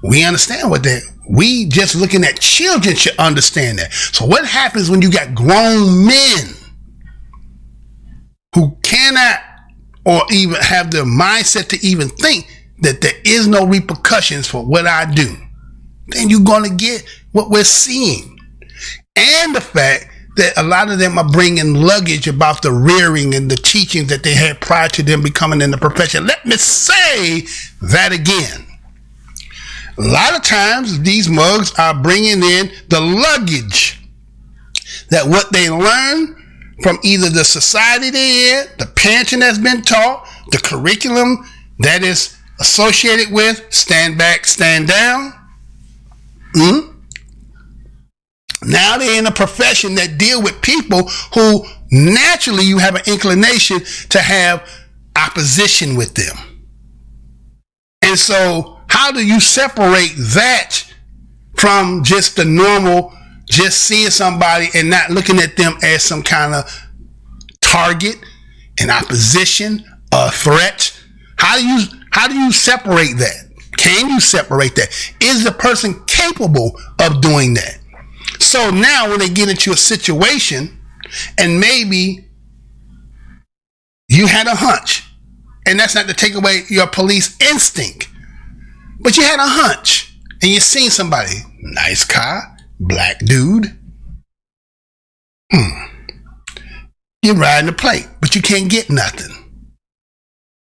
we understand what that, we just looking at children should understand that. So what happens when you got grown men who cannot or even have the mindset to even think that there is no repercussions for what I do? Then you're going to get what we're seeing. And the fact that a lot of them are bringing luggage about the rearing and the teachings that they had prior to them becoming in the profession. Let me say that again. A lot of times these mugs are bringing in the luggage that what they learn from either the society they're in, the parenting that's been taught, the curriculum that is associated with stand back, stand down. Now they're in a profession that deal with people who naturally you have an inclination to have opposition with them. And so how do you separate that from just the normal, just seeing somebody and not looking at them as some kind of target, an opposition, a threat? How do you separate that? Can you separate that? Is the person capable of doing that? So now when they get into a situation and maybe you had a hunch, and that's not to take away your police instinct, but you had a hunch and you seen somebody, nice car, black dude. You're riding the plate, but you can't get nothing.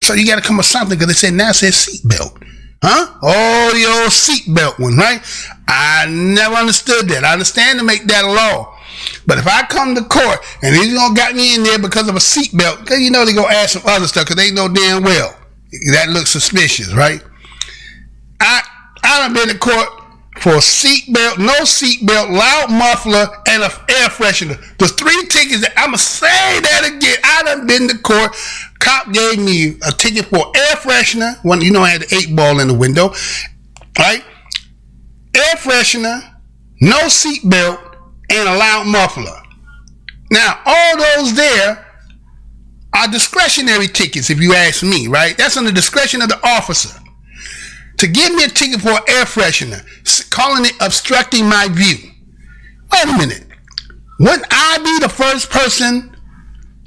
So you got to come with something, because they said now it says seatbelt. Huh? Oh, the old seatbelt one, right? I never understood that. I understand to make that a law. But if I come to court and he's going to got me in there because of a seatbelt, because they're going to ask some other stuff, because they know damn well that looks suspicious, right? I done been to court for a seatbelt, no seatbelt, loud muffler, and an air freshener. The 3 tickets that I'ma say that again. I done been to court. Cop gave me a ticket for air freshener. One, I had the 8 ball in the window, right? Air freshener, no seatbelt, and a loud muffler. Now, all those there are discretionary tickets, if you ask me, right? That's on the discretion of the officer. To give me a ticket for an air freshener, calling it obstructing my view. Wait a minute. Wouldn't I be the first person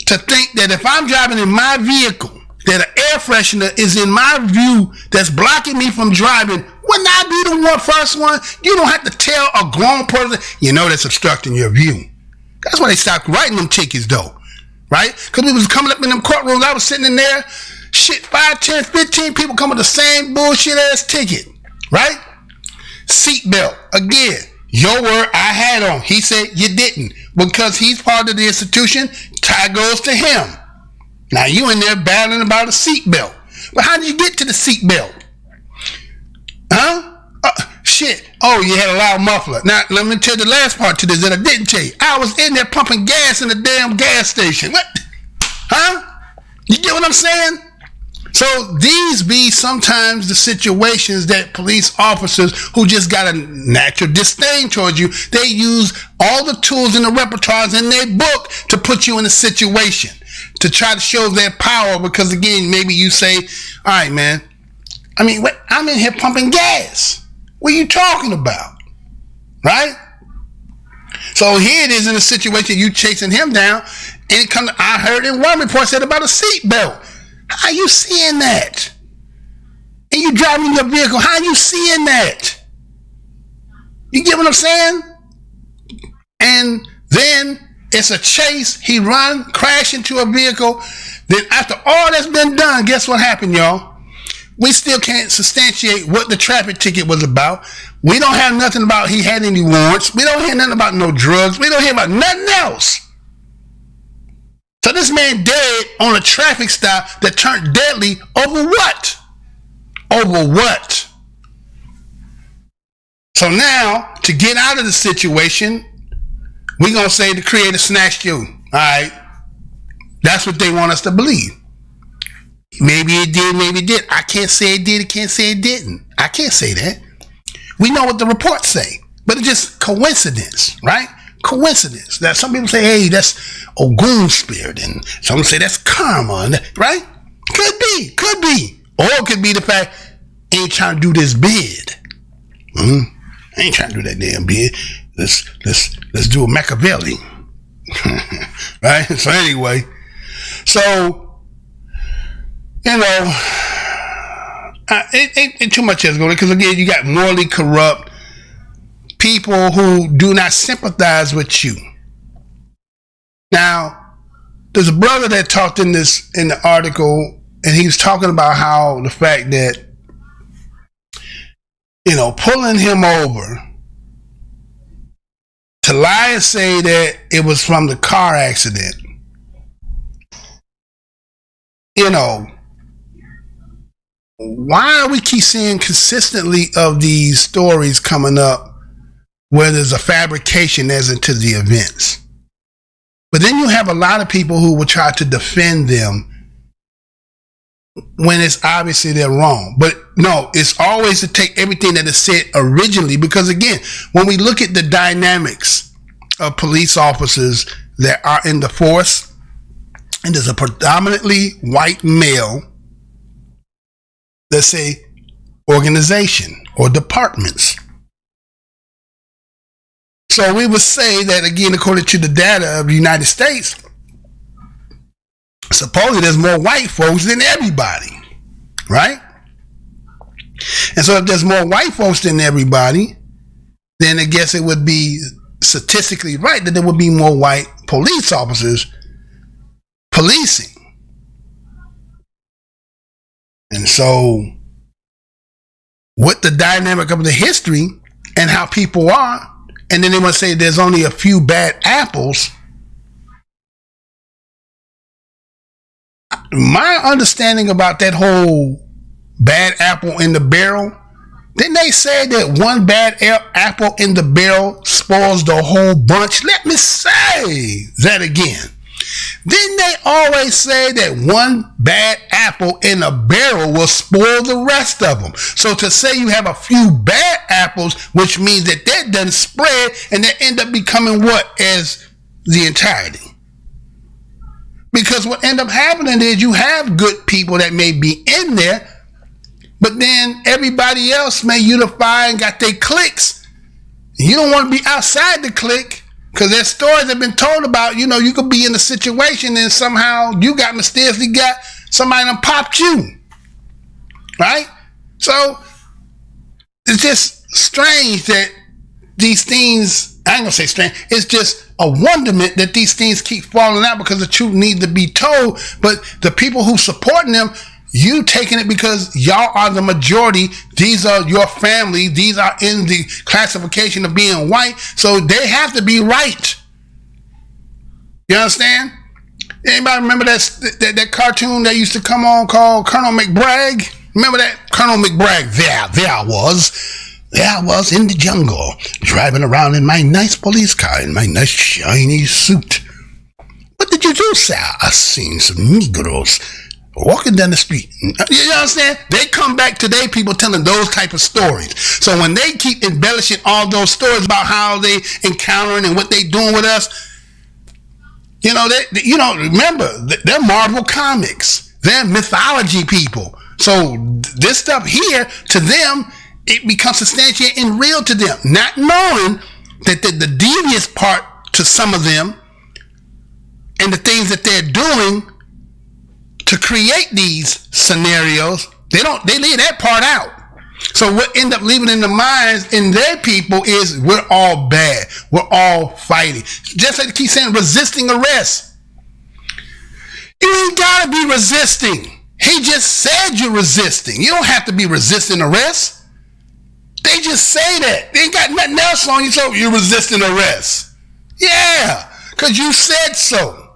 to think that if I'm driving in my vehicle, that an air freshener is in my view that's blocking me from driving? Wouldn't I be the first one? You don't have to tell a grown person, that's obstructing your view. That's why they stopped writing them tickets, though, right? Because we was coming up in them courtrooms. I was sitting in there, 5, 10, 15 people come with the same bullshit ass ticket, right? Seatbelt, again, your word, I had on. He said you didn't. Because he's part of the institution, tie goes to him. Now you in there battling about a seatbelt. But how did you get to the seatbelt? Huh? Shit. Oh, you had a loud muffler. Now, let me tell you the last part to this that I didn't tell you. I was in there pumping gas in the damn gas station. What? Huh? You get what I'm saying? So these be sometimes the situations that police officers who just got a natural disdain towards you, they use all the tools and the repertoires in their book to put you in a situation, to try to show their power. Because again, maybe you say, all right, man, I'm in here pumping gas. What are you talking about? Right? So here it is in a situation, you chasing him down, and I heard in one report said about a seatbelt. How are you seeing that? And you driving your vehicle, how are you seeing that? You get what I'm saying? And then it's a chase. He crash into a vehicle. Then after all that's been done, guess what happened, y'all? We still can't substantiate what the traffic ticket was about. We don't have nothing about he had any warrants. We don't hear nothing about no drugs. We don't hear about nothing else. So this man dead on a traffic stop that turned deadly over what? Over what? So now, to get out of the situation, we're going to say the creator snatched you. All right? That's what they want us to believe. Maybe it did, maybe it did. I can't say it did, I can't say it didn't. I can't say that. We know what the reports say, but it's just coincidence, right? Coincidence. That some people say, hey, that's Ogun spirit, and some say that's karma, right? Could be. Or it could be the fact, ain't trying to do this bid. I ain't trying to do that damn bid. Let's do a Machiavelli. Right? So anyway, ain't too much else going on, because again, you got morally corrupt people who do not sympathize with you. Now, there's a brother that talked in the article, and he was talking about how the fact that, pulling him over to lie and say that it was from the car accident, why do we keep seeing consistently of these stories coming up where there's a fabrication as into the events? But then you have a lot of people who will try to defend them when it's obviously they're wrong. But no, it's always to take everything that is said originally, because again, when we look at the dynamics of police officers that are in the force, and there's a predominantly white male, let's say, organization or departments. So we would say that, again, according to the data of the United States, supposedly there's more white folks than everybody, right? And so if there's more white folks than everybody, then I guess it would be statistically right that there would be more white police officers policing. And so with the dynamic of the history and how people are, and then they want to say there's only a few bad apples. My understanding about that whole bad apple in the barrel Didn't they say that one bad apple in the barrel spoils the whole bunch? Let me say that again. Didn't they always say that one bad apple in a barrel will spoil the rest of them? So to say you have a few bad apples, which means that doesn't spread and they end up becoming what as the entirety? Because what end up happening is you have good people that may be in there, but then everybody else may unify and got their cliques. You don't want to be outside the clique. Because there's stories that have been told about, you could be in a situation and somehow you mysteriously got somebody that popped you. Right? So, it's just strange that these things, I ain't going to say strange, it's just a wonderment that these things keep falling out because the truth needs to be told. But the people who supporting them, you taking it because y'all are the majority. These are your family. These are in the classification of being white. So they have to be right. You understand? Anybody remember that cartoon that used to come on called Colonel McBragg? Remember that? Colonel McBragg. There I was in the jungle, driving around in my nice police car, in my nice shiny suit. What did you do, sir? I seen some Negroes walking down the street. You understand? They come back today, people telling those type of stories. So when they keep embellishing all those stories about how they encountering and what they doing with us, remember, they're Marvel comics. They're mythology people. So this stuff here, to them, it becomes substantiated and real to them. Not knowing that the devious part to some of them and the things that they're doing to create these scenarios, they leave that part out. So what end up leaving in the minds in their people is we're all bad. We're all fighting. Just like they keep saying, resisting arrest. You ain't gotta be resisting. He just said you're resisting. You don't have to be resisting arrest. They just say that. They ain't got nothing else on you, so you're resisting arrest. Yeah, because you said so.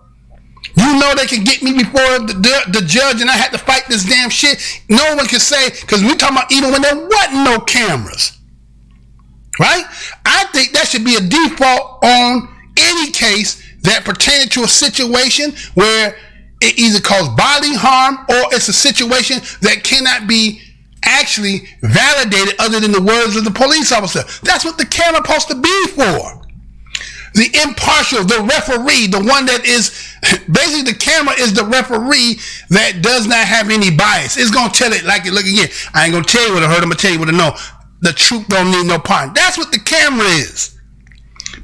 You know they can get me before the judge and I had to fight this damn shit. No one can say, because we talking about even when there wasn't no cameras. Right? I think that should be a default on any case that pertains to a situation where it either caused bodily harm or it's a situation that cannot be actually validated other than the words of the police officer. That's what the camera supposed to be for. The impartial, the referee, the one that is, basically the camera is the referee that does not have any bias. It's going to tell it like it, look again. I ain't going to tell you what I heard, I'm going to tell you what I know. The truth don't need no part. That's what the camera is.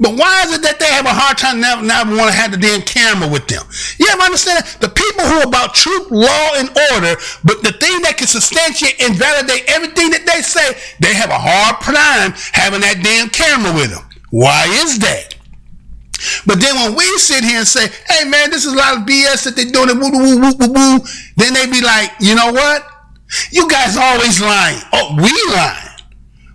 But why is it that they have a hard time never want to have the damn camera with them? You ever understand? The people who are about truth, law, and order, but the thing that can substantiate and validate everything that they say, they have a hard time having that damn camera with them. Why is that? But then when we sit here and say, hey man, this is a lot of BS that they're doing, woo, then they be like, you know what? You guys always lying. Oh, we lying.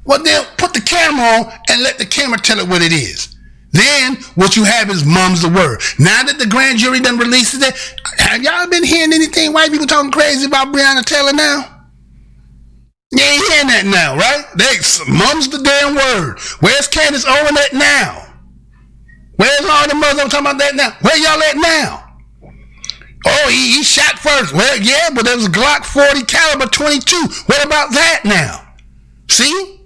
Well then put the camera on and let the camera tell it what it is. Then what you have is mum's the word. Now that the grand jury done released it, have y'all been hearing anything white people talking crazy about Breonna Taylor now? You ain't hearing that now, right? Mum's the damn word. Where's Candace Owen at now? Where's all the mothers talking about that now? Where y'all at now? Oh, he shot first. Well, yeah, but there was a Glock 40 caliber 22. What about that now? See?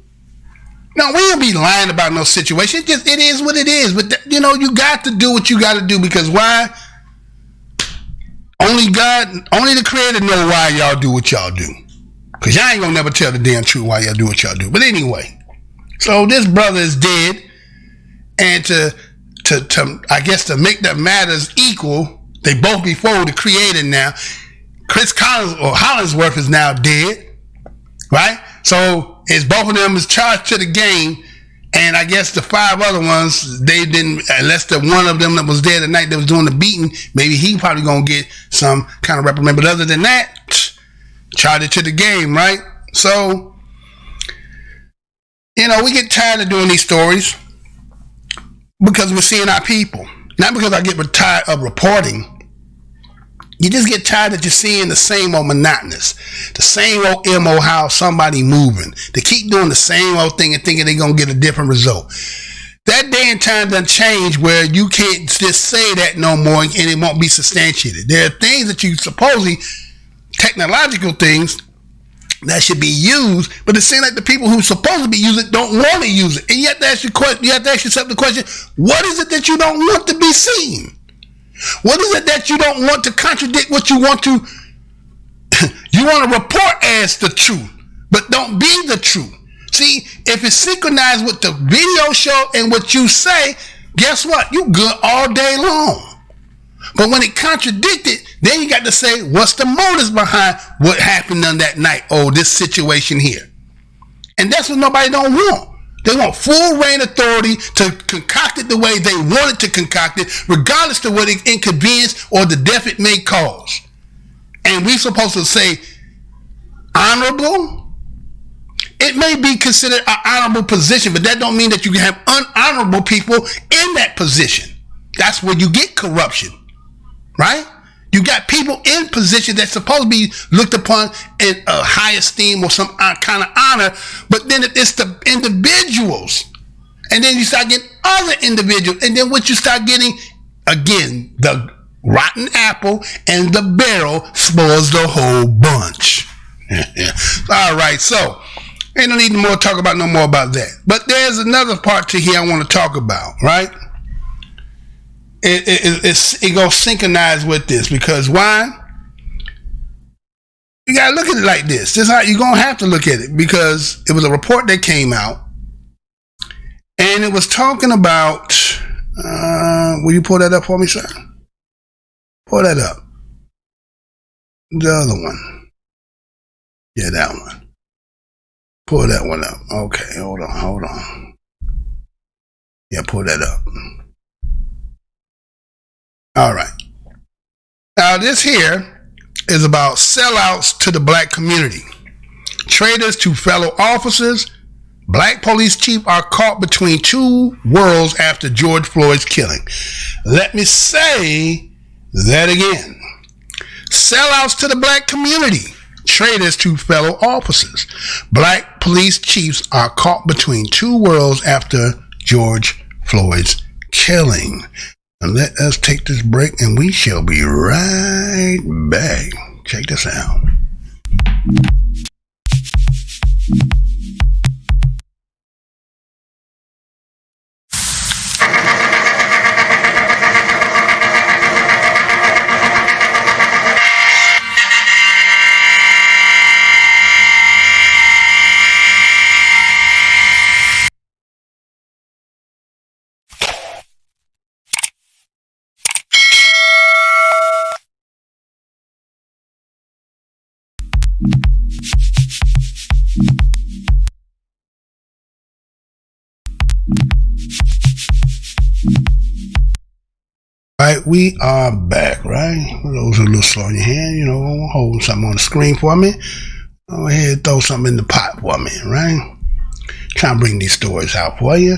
No, we don't be lying about no situation. It is what it is. But, you got to do what you got to do because why? Only the Creator know why y'all do what y'all do. Because y'all ain't going to never tell the damn truth why y'all do what y'all do. But anyway, so this brother is dead. And to I guess to make the matters equal, they both before the Creator now. Chris Collins or Hollingsworth is now dead, right? So it's both of them is charged to the game, and I guess the 5 other ones they didn't. Unless the one of them that was there the night that was doing the beating, maybe he probably gonna get some kind of reprimand. But other than that, charge it to the game, right? So we get tired of doing these stories. Because we're seeing our people. Not because I get tired of reporting. You just get tired of just seeing the same old monotonous, the same old MO, how somebody moving. They keep doing the same old thing and thinking they're going to get a different result. That day and time done change where you can't just say that no more and it won't be substantiated. There are things that you supposedly, technological things, that should be used, but it seems like the people who are supposed to be using it don't want to use it. And you have to ask yourself the question, what is it that you don't want to be seen? What is it that you don't want to contradict what you want to? You want to report as the truth, but don't be the truth. See, if it's synchronized with the video show and what you say, guess what? You good all day long. But when it contradicted, then you got to say, what's the motives behind what happened on that night? Oh, this situation here. And that's what nobody don't want. They want full reign authority to concoct it the way they want it to concoct it, regardless of what inconvenience or the death it may cause. And we're supposed to say, honorable? It may be considered an honorable position, but that don't mean that you can have unhonorable people in that position. That's where you get corruption, right? You got people in positions that's supposed to be looked upon in a high esteem or some kind of honor, but then it's the individuals. And then you start getting other individuals. And then what you start getting, again, the rotten apple and the barrel spoils the whole bunch. All right, so ain't no need to talk about no more about that. But there's another part to here I want to talk about, right? It goes synchronized with this because why? You gotta look at it like this. This is how you're gonna have to look at it because it was a report that came out and it was talking about. Will you pull that up for me, sir? Pull that up. The other one. Yeah, that one. Pull that one up. Okay, hold on. Yeah, pull that up. All right. Now this here is about sellouts to the black community. Traitors to fellow officers. Black police chief are caught between two worlds after George Floyd's killing. Let me say that again. Sellouts to the black community. Traitors to fellow officers. Black police chiefs are caught between two worlds after George Floyd's killing. And let us take this break and we shall be right back. Check this out. Right, we are back, right? For those who are a little slow in your hand, hold something on the screen for me. Go ahead and throw something in the pot for me, right? Trying to bring these stories out for you.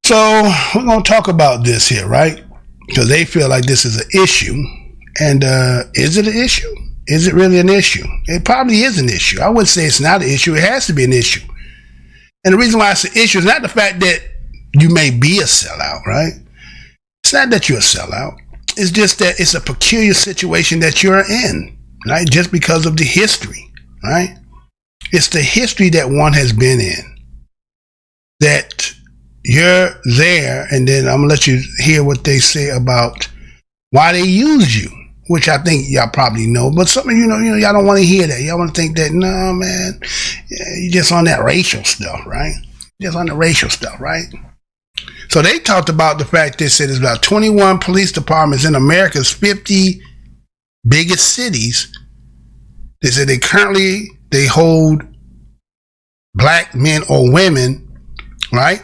So we're going to talk about this here, right? Because they feel like this is an issue. And is it an issue? Is it really an issue? It probably is an issue. I wouldn't say it's not an issue. It has to be an issue. And the reason why it's an issue is not the fact that you may be a sellout, right? It's not that you're a sellout. It's just that it's a peculiar situation that you're in, right? Just because of the history, right? It's the history that one has been in. That you're there, and then I'm going to let you hear what they say about why they use you, which I think y'all probably know. But some of y'all don't want to hear that. Y'all want to think that, no, man, you're just on that racial stuff, right? Just on the racial stuff, right? So they talked about the fact they said there's about 21 police departments in America's 50 biggest cities. They said they hold black men or women, right?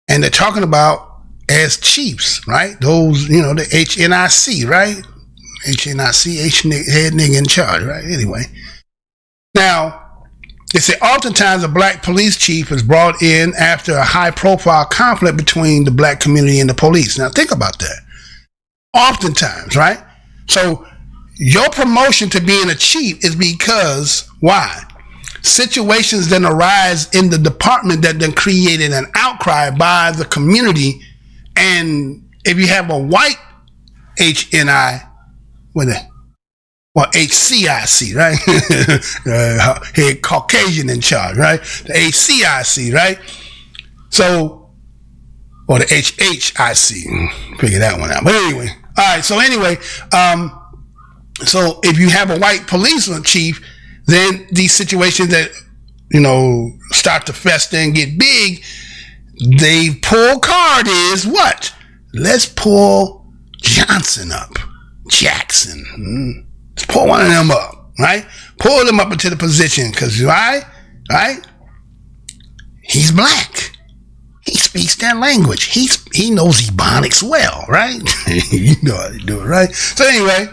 And they're talking about as chiefs, right? Those, the HNIC, right? HNIC, head nigga in charge, right? Anyway. Now, they say oftentimes a black police chief is brought in after a high-profile conflict between the black community and the police. Now, think about that. Oftentimes, right? So your promotion to being a chief is because, why? Situations then arise in the department that then created an outcry by the community. And if you have a white HNI with a, well, HCIC, right? Head Caucasian in charge, right? The HCIC, right? So, or the HHIC, figure that one out. But anyway, all right. So anyway, so if you have a white policeman chief, then these situations that, you know, start to fester and get big, they pull card is what? Let's pull Johnson up. Jackson. Let's pull one of them up, right? Pull them up into the position because, right? He's black. He speaks their language. He knows Ebonics well, right? You know how to do it, right? So anyway,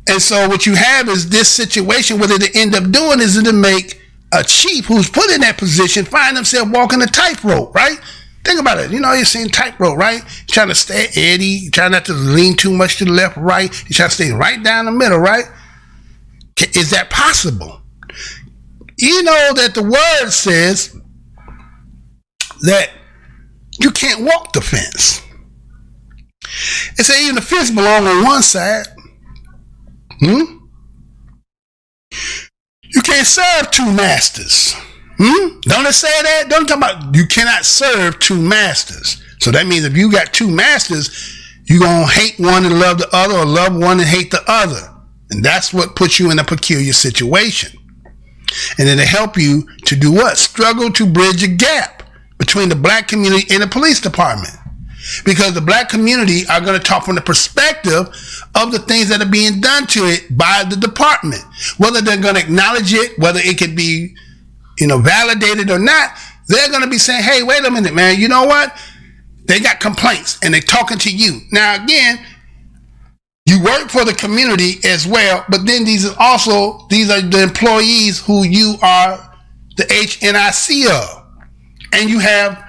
and so what you have is this situation, what they end up doing is to make a chief who's put in that position find himself walking a tightrope, right? Think about it. You know, you're seeing tightrope, right? You're trying to stay Eddie, trying not to lean too much to the left, right. You're trying to stay right down the middle, right? Is that possible? You know that the word says that you can't walk the fence. It says even the fence belongs on one side. You can't serve two masters. Don't it say that? Don't talk about you cannot serve two masters. So that means if you got two masters, you're going to hate one and love the other, or love one and hate the other. And that's what puts you in a peculiar situation. And then to help you to do what? Struggle to bridge a gap between the black community and the police department. Because the black community are going to talk from the perspective of the things that are being done to it by the department. Whether they're going to acknowledge it, whether it could be, you know, validated or not, they're going to be saying, hey, wait a minute, man, you know what? They got complaints and they're talking to you. Now, again, you work for the community as well, but then these are the employees who you are the HNIC of. And you have,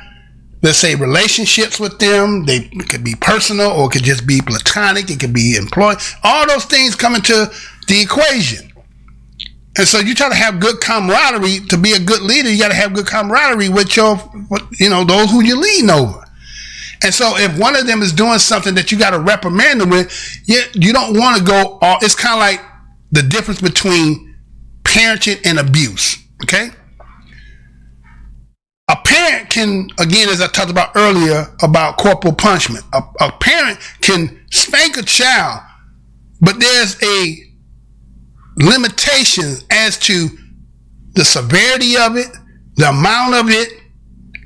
let's say, relationships with them. It could be personal or it could just be platonic. It could be employed. All those things come into the equation. And so you try to have good camaraderie. To be a good leader, you got to have good camaraderie with your, you know, those who you're leading over. And so if one of them is doing something that you got to reprimand them with, you don't want to go, it's kind of like the difference between parenting and abuse, okay? A parent can, again, as I talked about earlier about corporal punishment, a parent can spank a child, but there's a limitation as to the severity of it, the amount of it,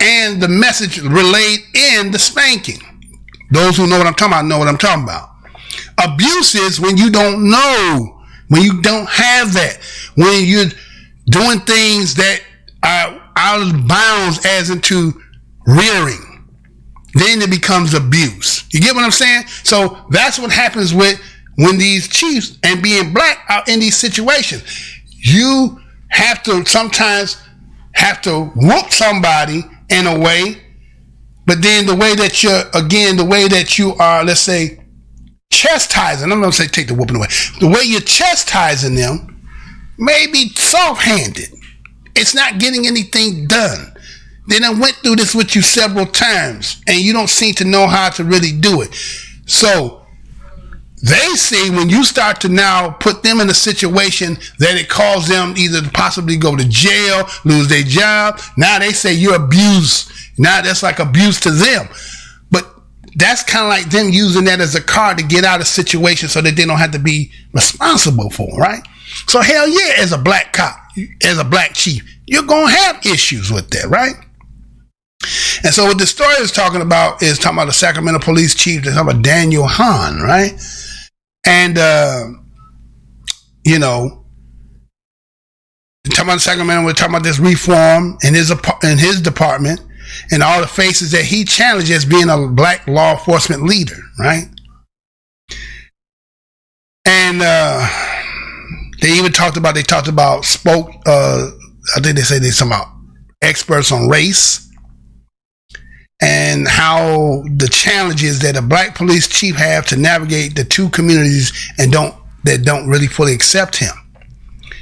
and the message relayed in the spanking. Those who know what I'm talking about know what I'm talking about. Abuse is when you don't know, when you don't have that, when you're doing things that are out of bounds as into rearing. Then it becomes abuse. You get what I'm saying? So that's what happens with when these chiefs and being black are in these situations. You have to sometimes have to whoop somebody in a way, but then the way that you are, let's say, chastising, I'm not going to say take the whooping away, the way you're chastising them may be soft-handed. It's not getting anything done. They done went through this with you several times and you don't seem to know how to really do it. So they say when you start to now put them in a situation that it calls them either to possibly go to jail, lose their job. Now they say you're abused. Now that's like abuse to them. But that's kind of like them using that as a card to get out of situations so that they don't have to be responsible for, right? So hell yeah, as a black cop, as a black chief, you're going to have issues with that, right? And so what the story is talking about the Sacramento police chief. They're talking about Daniel Hahn, right? And, you know, talking about Sacramento, we're talking about this reform in his department and all the faces that he challenged as being a black law enforcement leader, right? And they even talked about I think they say they're talking about experts on race. and how the challenges that a black police chief have to navigate the two communities that don't really fully accept him.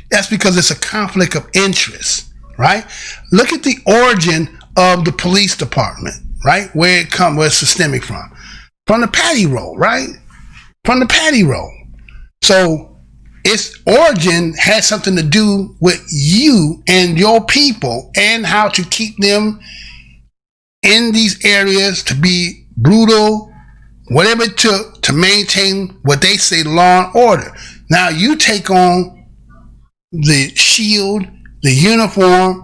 That's because it's a conflict of interest, right? Look at the origin of the police department, right? Where it's systemic from the patty roll, right? From the patty roll. So its origin has something to do with you and your people and how to keep them in these areas to be brutal, whatever it took to maintain what they say law and order. Now you take on the shield, the uniform,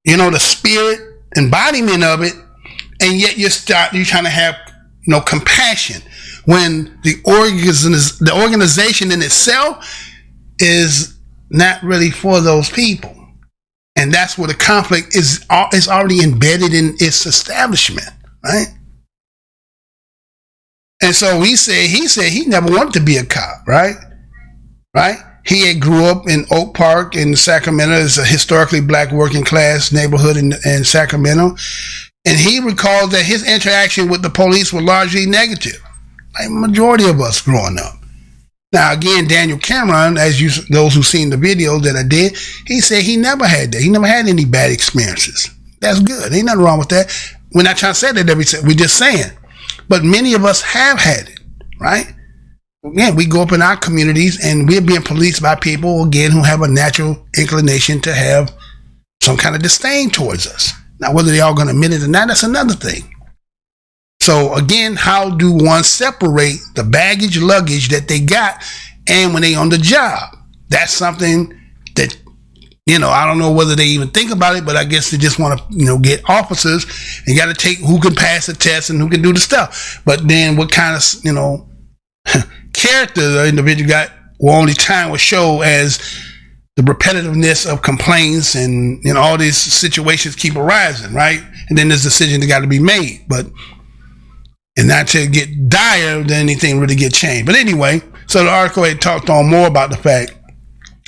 the spirit, embodiment of it, and yet you're trying to have compassion when the organization in itself is not really for those people. And that's where the conflict is already embedded in its establishment, right? And so he said he never wanted to be a cop, right? Right? He had grew up in Oak Park in Sacramento. It's a historically black working class neighborhood in Sacramento. And he recalls that his interaction with the police were largely negative, like majority of us growing up. Now, again, Daniel Cameron, those who've seen the video that I did, he said he never had that. He never had any bad experiences. That's good. Ain't nothing wrong with that. We're not trying to say that we're just saying. But many of us have had it, right? Again, we go up in our communities and we're being policed by people, again, who have a natural inclination to have some kind of disdain towards us. Now, whether they're all going to admit it or not, that's another thing. So again, how do one separate the luggage that they got and when they on the job? That's something that, I don't know whether they even think about it, but I guess they just want to, get officers and got to take who can pass the test and who can do the stuff. But then what kind of, character the individual got will only time will show as the repetitiveness of complaints and, all these situations keep arising, right? And then there's a decision that got to be made. And not to get dire, then anything really get changed. But anyway, so the article had talked on more about the fact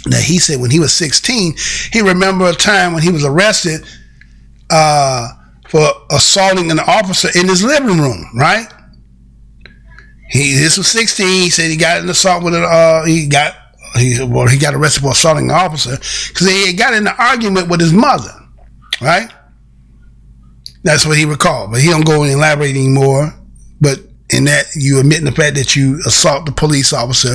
that he said when he was 16, he remembered a time when he was arrested for assaulting an officer in his living room, right? This was 16. He said he got an assault with he got arrested for assaulting an officer because he got in an argument with his mother, right? That's what he recalled, but he don't go and elaborate anymore. But in that, you admitting the fact that you assault the police officer.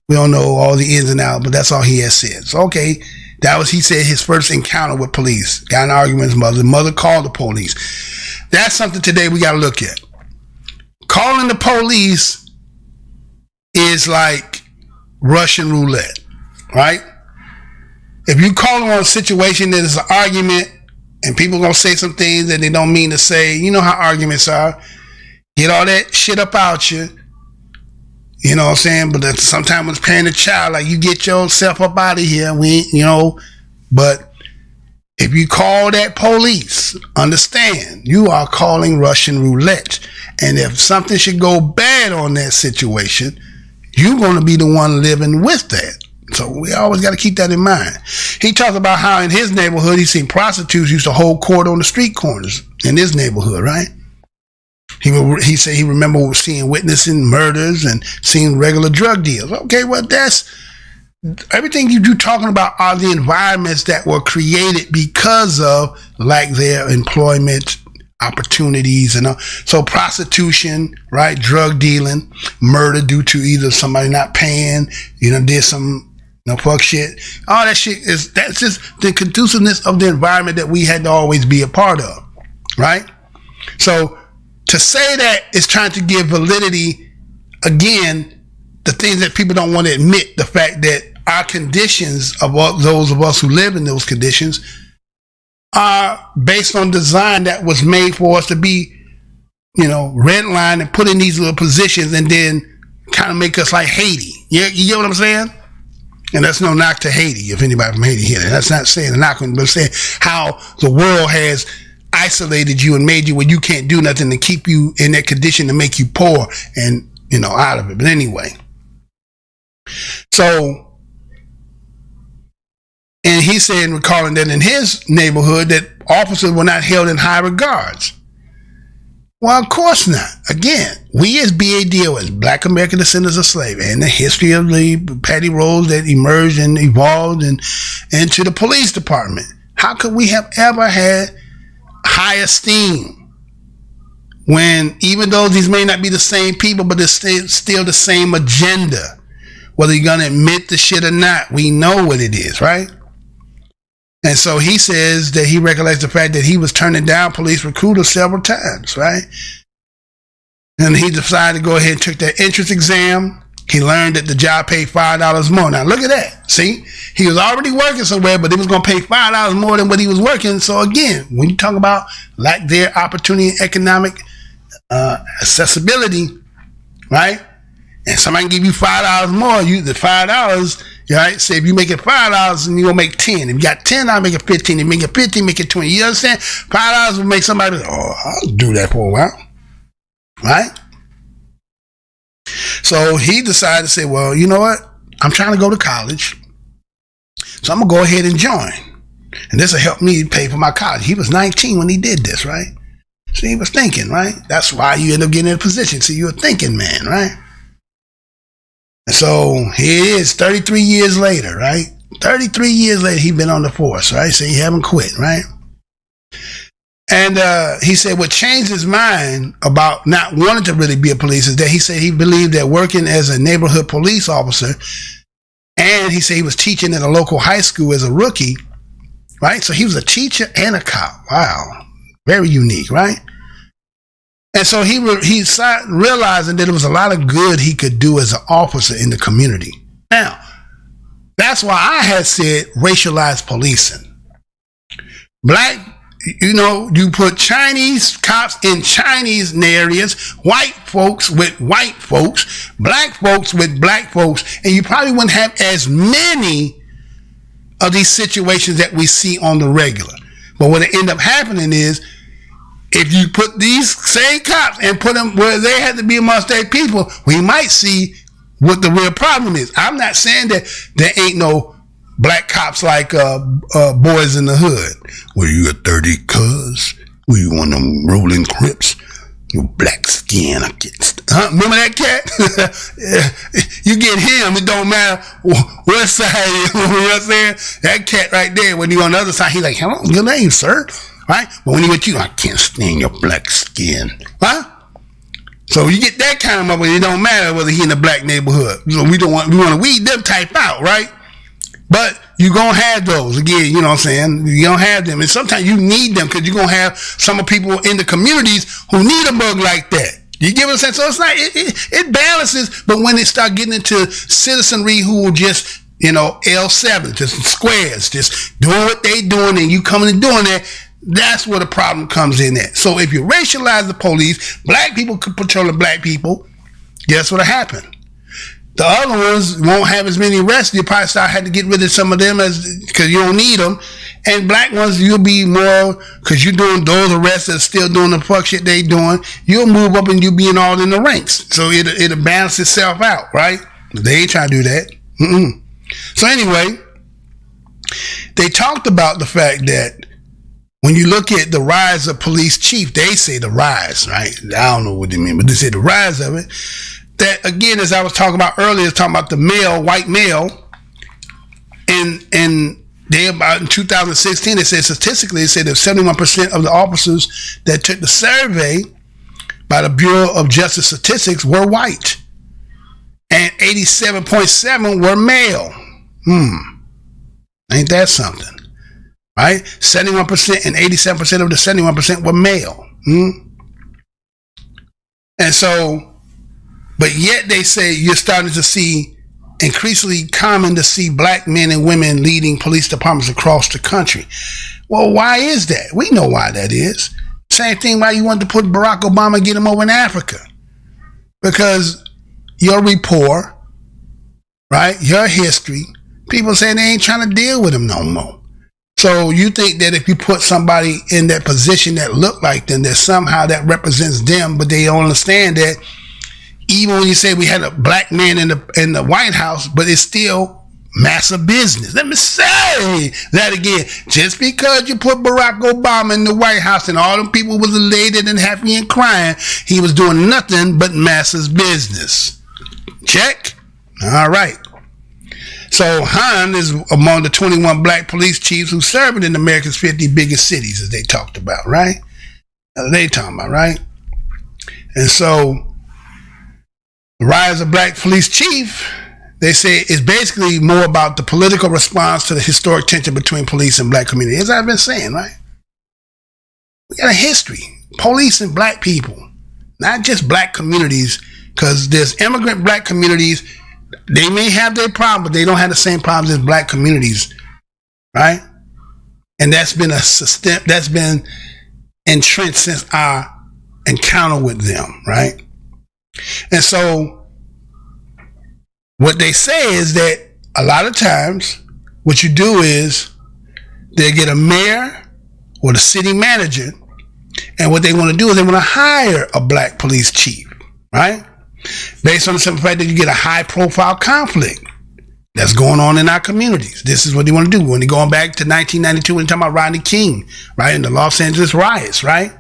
We don't know all the ins and outs, but that's all he has said. So, okay, that was, he said, his first encounter with police. Got in an argument with his mother. The mother called the police. That's something today we got to look at. Calling the police is like Russian roulette, right? If you call them on a situation that is an argument and people are going to say some things that they don't mean to say, you know how arguments are. Get all that shit up out you. You know what I'm saying? But sometimes when it's parent and child, like, you get yourself up out of here. But if you call that police, understand, you are calling Russian roulette. And if something should go bad on that situation, you're going to be the one living with that. So we always got to keep that in mind. He talked about how in his neighborhood, he's seen prostitutes used to hold court on the street corners in his neighborhood, right? He said he remember witnessing murders and seeing regular drug deals. Okay, well, that's everything you talking about are the environments that were created because of lack their employment opportunities and so prostitution, right? Drug dealing, murder due to either somebody not paying, did some fuck shit. All that shit that's just the conduciveness of the environment that we had to always be a part of, right? So to say that is trying to give validity, again, the things that people don't want to admit, the fact that our conditions of those of us who live in those conditions are based on design that was made for us to be, redlined and put in these little positions and then kind of make us like Haiti. You get what I'm saying? And that's no knock to Haiti, if anybody from Haiti hear that. That's not saying a knock, but saying how the world has isolated you and made you where you can't do nothing to keep you in that condition to make you poor and, out of it. But anyway. So, and he's saying, recalling that in his neighborhood, that officers were not held in high regards. Well, of course not. Again, we as BADO, as Black American Descendants of Slavery, and the history of the petty roles that emerged and evolved into the police department, how could we have ever had high esteem when, even though these may not be the same people, but it's still the same agenda? Whether you're going to admit the shit or not, we know what it is, right? And so he says that he recollects the fact that he was turning down police recruiters several times, right? And he decided to go ahead and take that entrance exam. He learned that the job paid $5 more. Now look at that. See, he was already working somewhere, but it was going to pay $5 more than what he was working. So again, when you talk about lack their opportunity and economic accessibility, right? And somebody can give you $5 more, the $5, right? Say if you make it $5 and you're going to make 10. If you got 10, I'll make it 15. If you make it 15, make it 20. You understand? $5 will make somebody, I'll do that for a while. Right? So he decided to say, well, you know what? I'm trying to go to college. So I'm going to go ahead and join. And this will help me pay for my college. He was 19 when he did this, right? So he was thinking, right? That's why you end up getting in a position. So you're a thinking man, right? So here it is, 33 years later, right? 33 years later, he's been on the force, right? So he haven't quit, right? And he said what changed his mind about not wanting to really be a police is that he said he believed that working as a neighborhood police officer, and he said he was teaching at a local high school as a rookie, right? So he was a teacher and a cop. Wow. Very unique, right? And so he realizing that there was a lot of good he could do as an officer in the community. Now, that's why I had said racialized policing. Black, you put Chinese cops in Chinese areas, white folks with white folks, black folks with black folks, and you probably wouldn't have as many of these situations that we see on the regular. But what it end up happening is, if you put these same cops and put them where they had to be amongst their people, we might see what the real problem is. I'm not saying that there ain't no black cops like boys in the hood. Well, you got 30 cuz? Well, you want them rolling Crips? You black skin. Remember that cat? You get him, it don't matter what side. You know what I'm saying? That cat right there, when you on the other side, he's like, hello, good name, sir. Right? But when he with you, I can't stand your black skin. Huh? So you get that kind of mother, it don't matter whether he in a black neighborhood. So we want to weed them type out, right? But you're going to have those. Again, you know what I'm saying? You're going to have them. And sometimes you need them because you're going to have some of people in the communities who need a bug like that. You give it a sense? So it's not, it balances, but when it start getting into citizenry who will just, L7, just squares, just doing what they doing and you coming and doing that, that's where the problem comes in at. So if you racialize the police, black people could patrol the black people, guess what'll happen? The other ones won't have as many arrests. You probably start having to get rid of some of them because you don't need them. And black ones, you'll be more, because you're doing those arrests that are still doing the fuck shit they doing. You'll move up and you'll be all in the ranks. So it'll balance itself out, right? They ain't trying to do that. So anyway, they talked about the fact that when you look at the rise of police chief, they say the rise, right? I don't know what they mean, but they say the rise of it. That again, as I was talking about earlier, talking about the male, white male, and they about in 2016, they said statistically, they said that 71% of the officers that took the survey by the Bureau of Justice Statistics were white, and 87.7 were male. Ain't that something? Right? 71% and 87% of the 71% were male. And so, but yet they say you're starting to see increasingly common to see black men and women leading police departments across the country. Well, why is that? We know why that is. Same thing why you wanted to put Barack Obama, get him over in Africa. Because your rapport, right? Your history, people saying they ain't trying to deal with him no more. So you think that if you put somebody in that position that look like them, that somehow that represents them, but they don't understand that even when you say we had a black man in the White House, but it's still massive business. Let me say that again. Just because you put Barack Obama in the White House and all them people was elated and happy and crying, he was doing nothing but massive business. Check. All right. So Han is among the 21 black police chiefs who served in America's 50 biggest cities, as they talked about, right? They talking about, right? And so the rise of black police chief, they say, is basically more about the political response to the historic tension between police and black community. As I've been saying, right? We got a history. Police and black people, not just black communities, because there's immigrant black communities. They may have their problems, but they don't have the same problems as black communities, right? And that's been a system that's been entrenched since our encounter with them, right? And so what they say is that a lot of times what you do is they get a mayor or the city manager, and what they want to do is they want to hire a black police chief, right? Based on the simple fact that you get a high profile conflict that's going on in our communities. This is what they want to do. When they're going back to 1992, when they're talking about Rodney King, right, in the Los Angeles riots, right?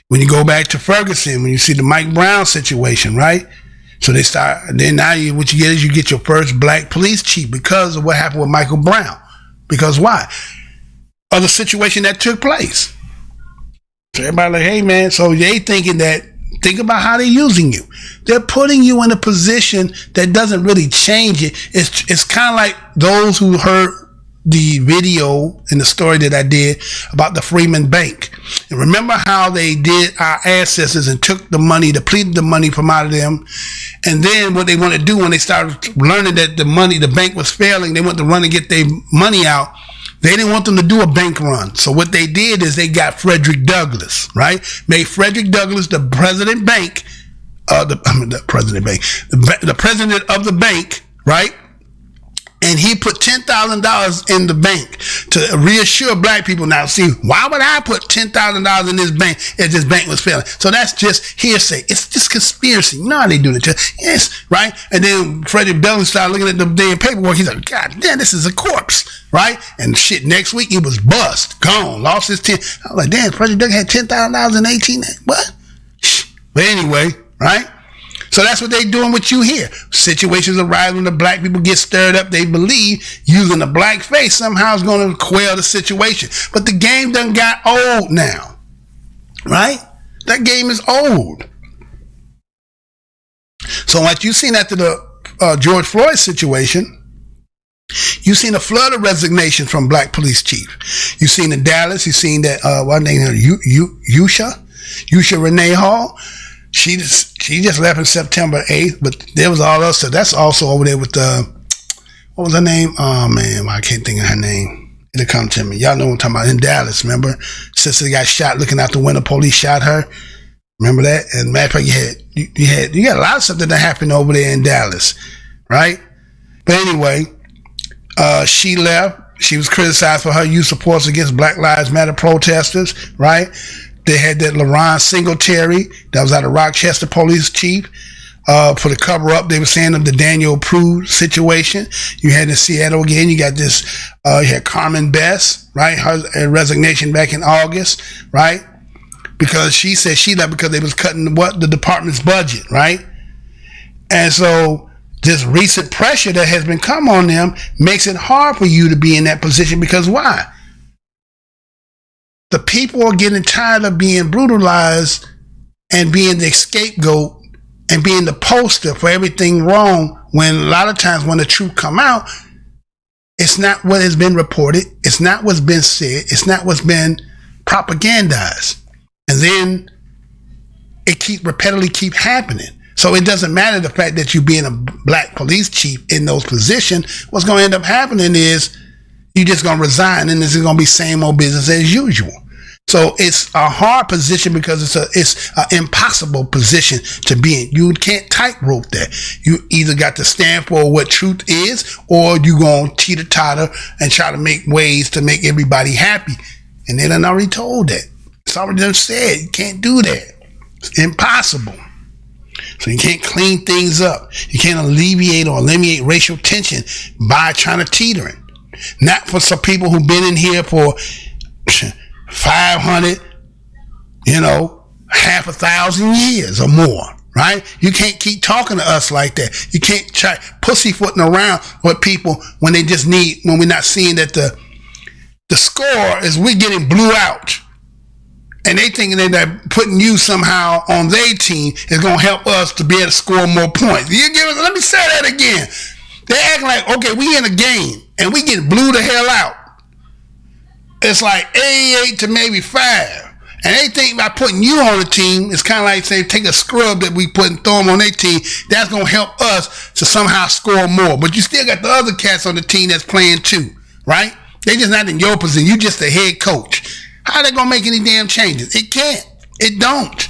When you go back to Ferguson, when you see the Mike Brown situation, right? So they start, then now what you get is you get your first black police chief because of what happened with Michael Brown. Because why? Of the situation that took place. So everybody like, hey man, so they thinking that, think about how they're using you. They're putting you in a position that doesn't really change it. It's kind of like those who heard the video and the story that I did about the Freeman Bank. And remember how they did our ancestors and took the money, depleted the money from out of them. And then what they want to do when they started learning that the bank was failing, they want to run and get their money out. They didn't want them to do a bank run. So what they did is they got Frederick Douglass, right? Made Frederick Douglass the president bank, the president of the bank, right? And he put $10,000 in the bank to reassure black people. Now, see, why would I put $10,000 in this bank if this bank was failing? So that's just hearsay. It's just conspiracy. You know how they do it. Yes, right? And then Frederick Douglass started looking at the damn paperwork. He's like, God damn, this is a corpse, right? And shit, next week he was bust, gone, lost his 10. I was like, damn, Frederick Douglass had $10,000 in 18. What? But anyway, right? So that's what they're doing with you here. Situations arise when the black people get stirred up. They believe using the black face somehow is going to quell the situation. But the game done got old now, right? That game is old. So what you've seen after the George Floyd situation, you've seen a flood of resignations from black police chief. You've seen in Dallas, you've seen that, what name is Yusha Renee Hall. She just left on September 8th, but there was all else. So that's also over there with what was her name? Oh man, I can't think of her name. It'll come to me. Y'all know what I'm talking about. In Dallas, remember? Sister got shot looking out the window. Police shot her. Remember that? And matter of fact, you got a lot of stuff that happened over there in Dallas, right? But anyway, she left. She was criticized for her use of force against Black Lives Matter protesters, right? They had that LaRon Singletary, that was out of Rochester police chief, for the cover up. They were saying of the Daniel Prue situation. You had in Seattle again, you got this, you had Carmen Bess, right? Her resignation back in August, right? Because she said she left because they was cutting the department's budget, right? And so this recent pressure that has been come on them makes it hard for you to be in that position because why? The people are getting tired of being brutalized and being the scapegoat and being the poster for everything wrong when a lot of times when the truth come out, it's not what has been reported. It's not what's been said. It's not what's been propagandized. And then it repeatedly keep happening. So it doesn't matter the fact that you being a black police chief in those positions. What's going to end up happening is you're just going to resign and this is going to be same old business as usual. So it's a hard position because it's an impossible position to be in. You can't tightrope that. You either got to stand for what truth is or you going to teeter-totter and try to make ways to make everybody happy. And they done already told that. It's already done said. You can't do that. It's impossible. So you can't clean things up. You can't alleviate or eliminate racial tension by trying to teeter it. Not for some people who've been in here for 500, half a thousand years or more, right? You can't keep talking to us like that. You can't try pussyfooting around with people when they just when we're not seeing that the score is we're getting blew out. And they thinking that putting you somehow on their team is going to help us to be able to score more points. Let me say that again. They act like, okay, we in a game and we get blew the hell out. It's like 88 to maybe 5. And they think by putting you on the team, it's kind of like say take a scrub that we put and throw them on their team. That's going to help us to somehow score more. But you still got the other cats on the team that's playing too, right? They just not in your position. You just the head coach. How they gonna make any damn changes? It can't. It don't.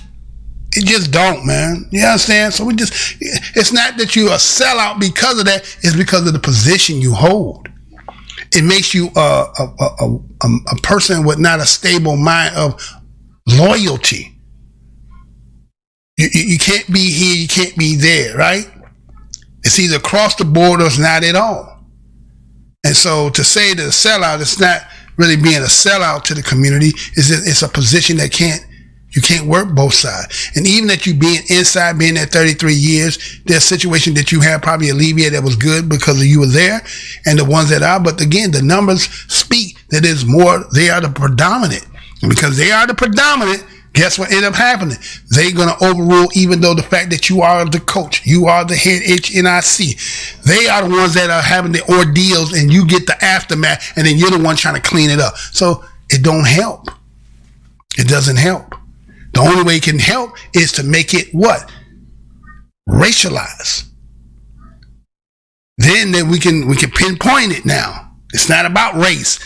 It just don't, man. You understand? So it's not that you're a sellout because of that. It's because of the position you hold. It makes you a person with not a stable mind of loyalty. You can't be here. You can't be there, right? It's either across the board or it's not at all. And so to say that a sellout, it's not really being a sellout to the community. It's a position that you can't work both sides. And even that you being inside, being there 33 years, there's a situation that you have probably alleviated that was good because you were there, and the ones that are. But again, the numbers speak that there's more. They are the predominant, and because they are the predominant, guess what ended up happening? They're going to overrule, even though the fact that you are the coach, you are the head HNIC. They are the ones that are having the ordeals and you get the aftermath, and then you're the one trying to clean it up. So it don't help. It doesn't help. The only way it can help is to make it what? Racialized. Then we can pinpoint it now. It's not about race.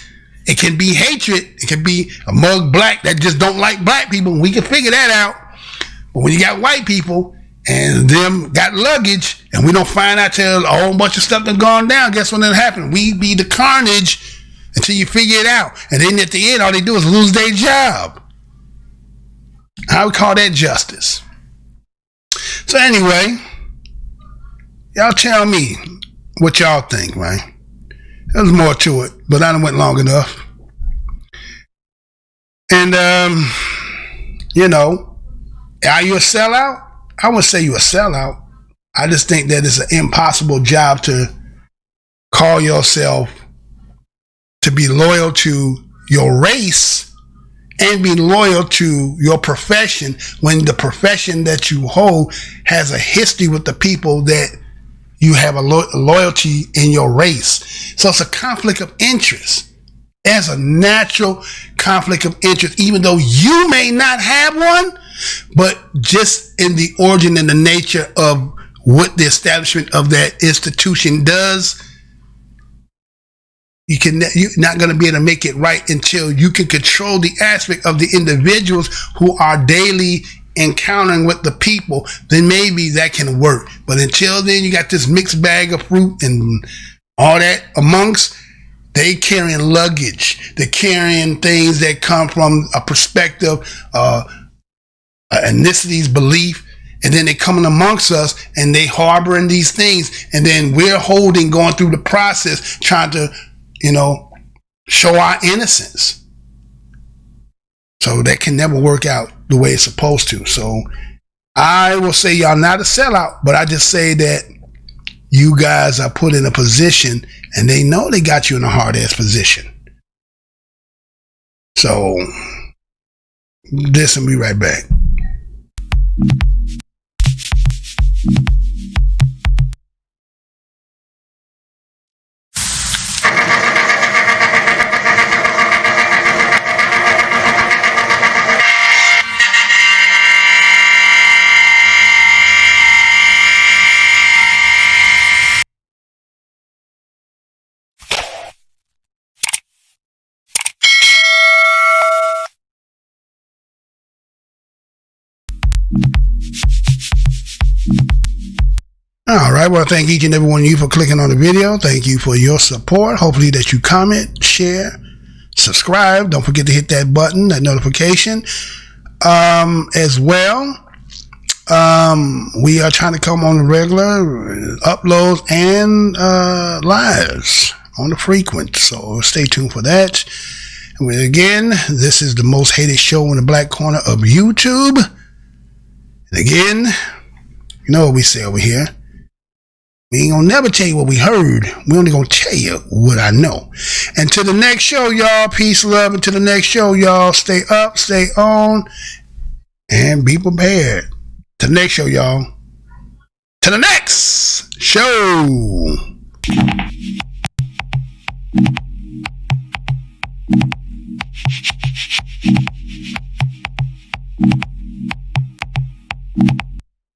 It can be hatred. It can be a mug black that just don't like black people. We can figure that out. But when you got white people and them got luggage and we don't find out till a whole bunch of stuff that's gone down, guess what that'll happen? We be the carnage until you figure it out. And then at the end, all they do is lose their job. I would call that justice. So anyway, y'all tell me what y'all think, right? There's more to it, but I done went long enough. And, are you a sellout? I wouldn't say you're a sellout. I just think that it's an impossible job to call yourself to be loyal to your race and be loyal to your profession when the profession that you hold has a history with the people that you have a loyalty in your race. So it's a conflict of interest. There's a natural conflict of interest, even though you may not have one, but just in the origin and the nature of what the establishment of that institution does, you're not going to be able to make it right until you can control the aspect of the individuals who are daily encountering with the people. Then maybe that can work. But until then, you got this mixed bag of fruit and all that amongst. They carrying luggage. They're carrying things that come from a perspective, ethnicity's belief, and then they coming amongst us and they harboring these things, and then we're going through the process, trying to, show our innocence. So that can never work out the way it's supposed to. So I will say y'all not a sellout, but I just say that you guys are put in a position and they know they got you in a hard-ass position. So this and be right back. All right. Well, thank each and every one of you for clicking on the video. Thank you for your support. Hopefully that you comment, share, subscribe. Don't forget to hit that button, that notification, as well. We are trying to come on the regular uploads and lives on the frequent. So stay tuned for that. And again, this is the most hated show in the black corner of YouTube. And again, you know what we say over here. We ain't gonna never tell you what we heard. We only gonna tell you what I know. Until the next show, y'all. Peace, love. Until the next show, y'all. Stay up, stay on, and be prepared. To the next show, y'all. To the next show.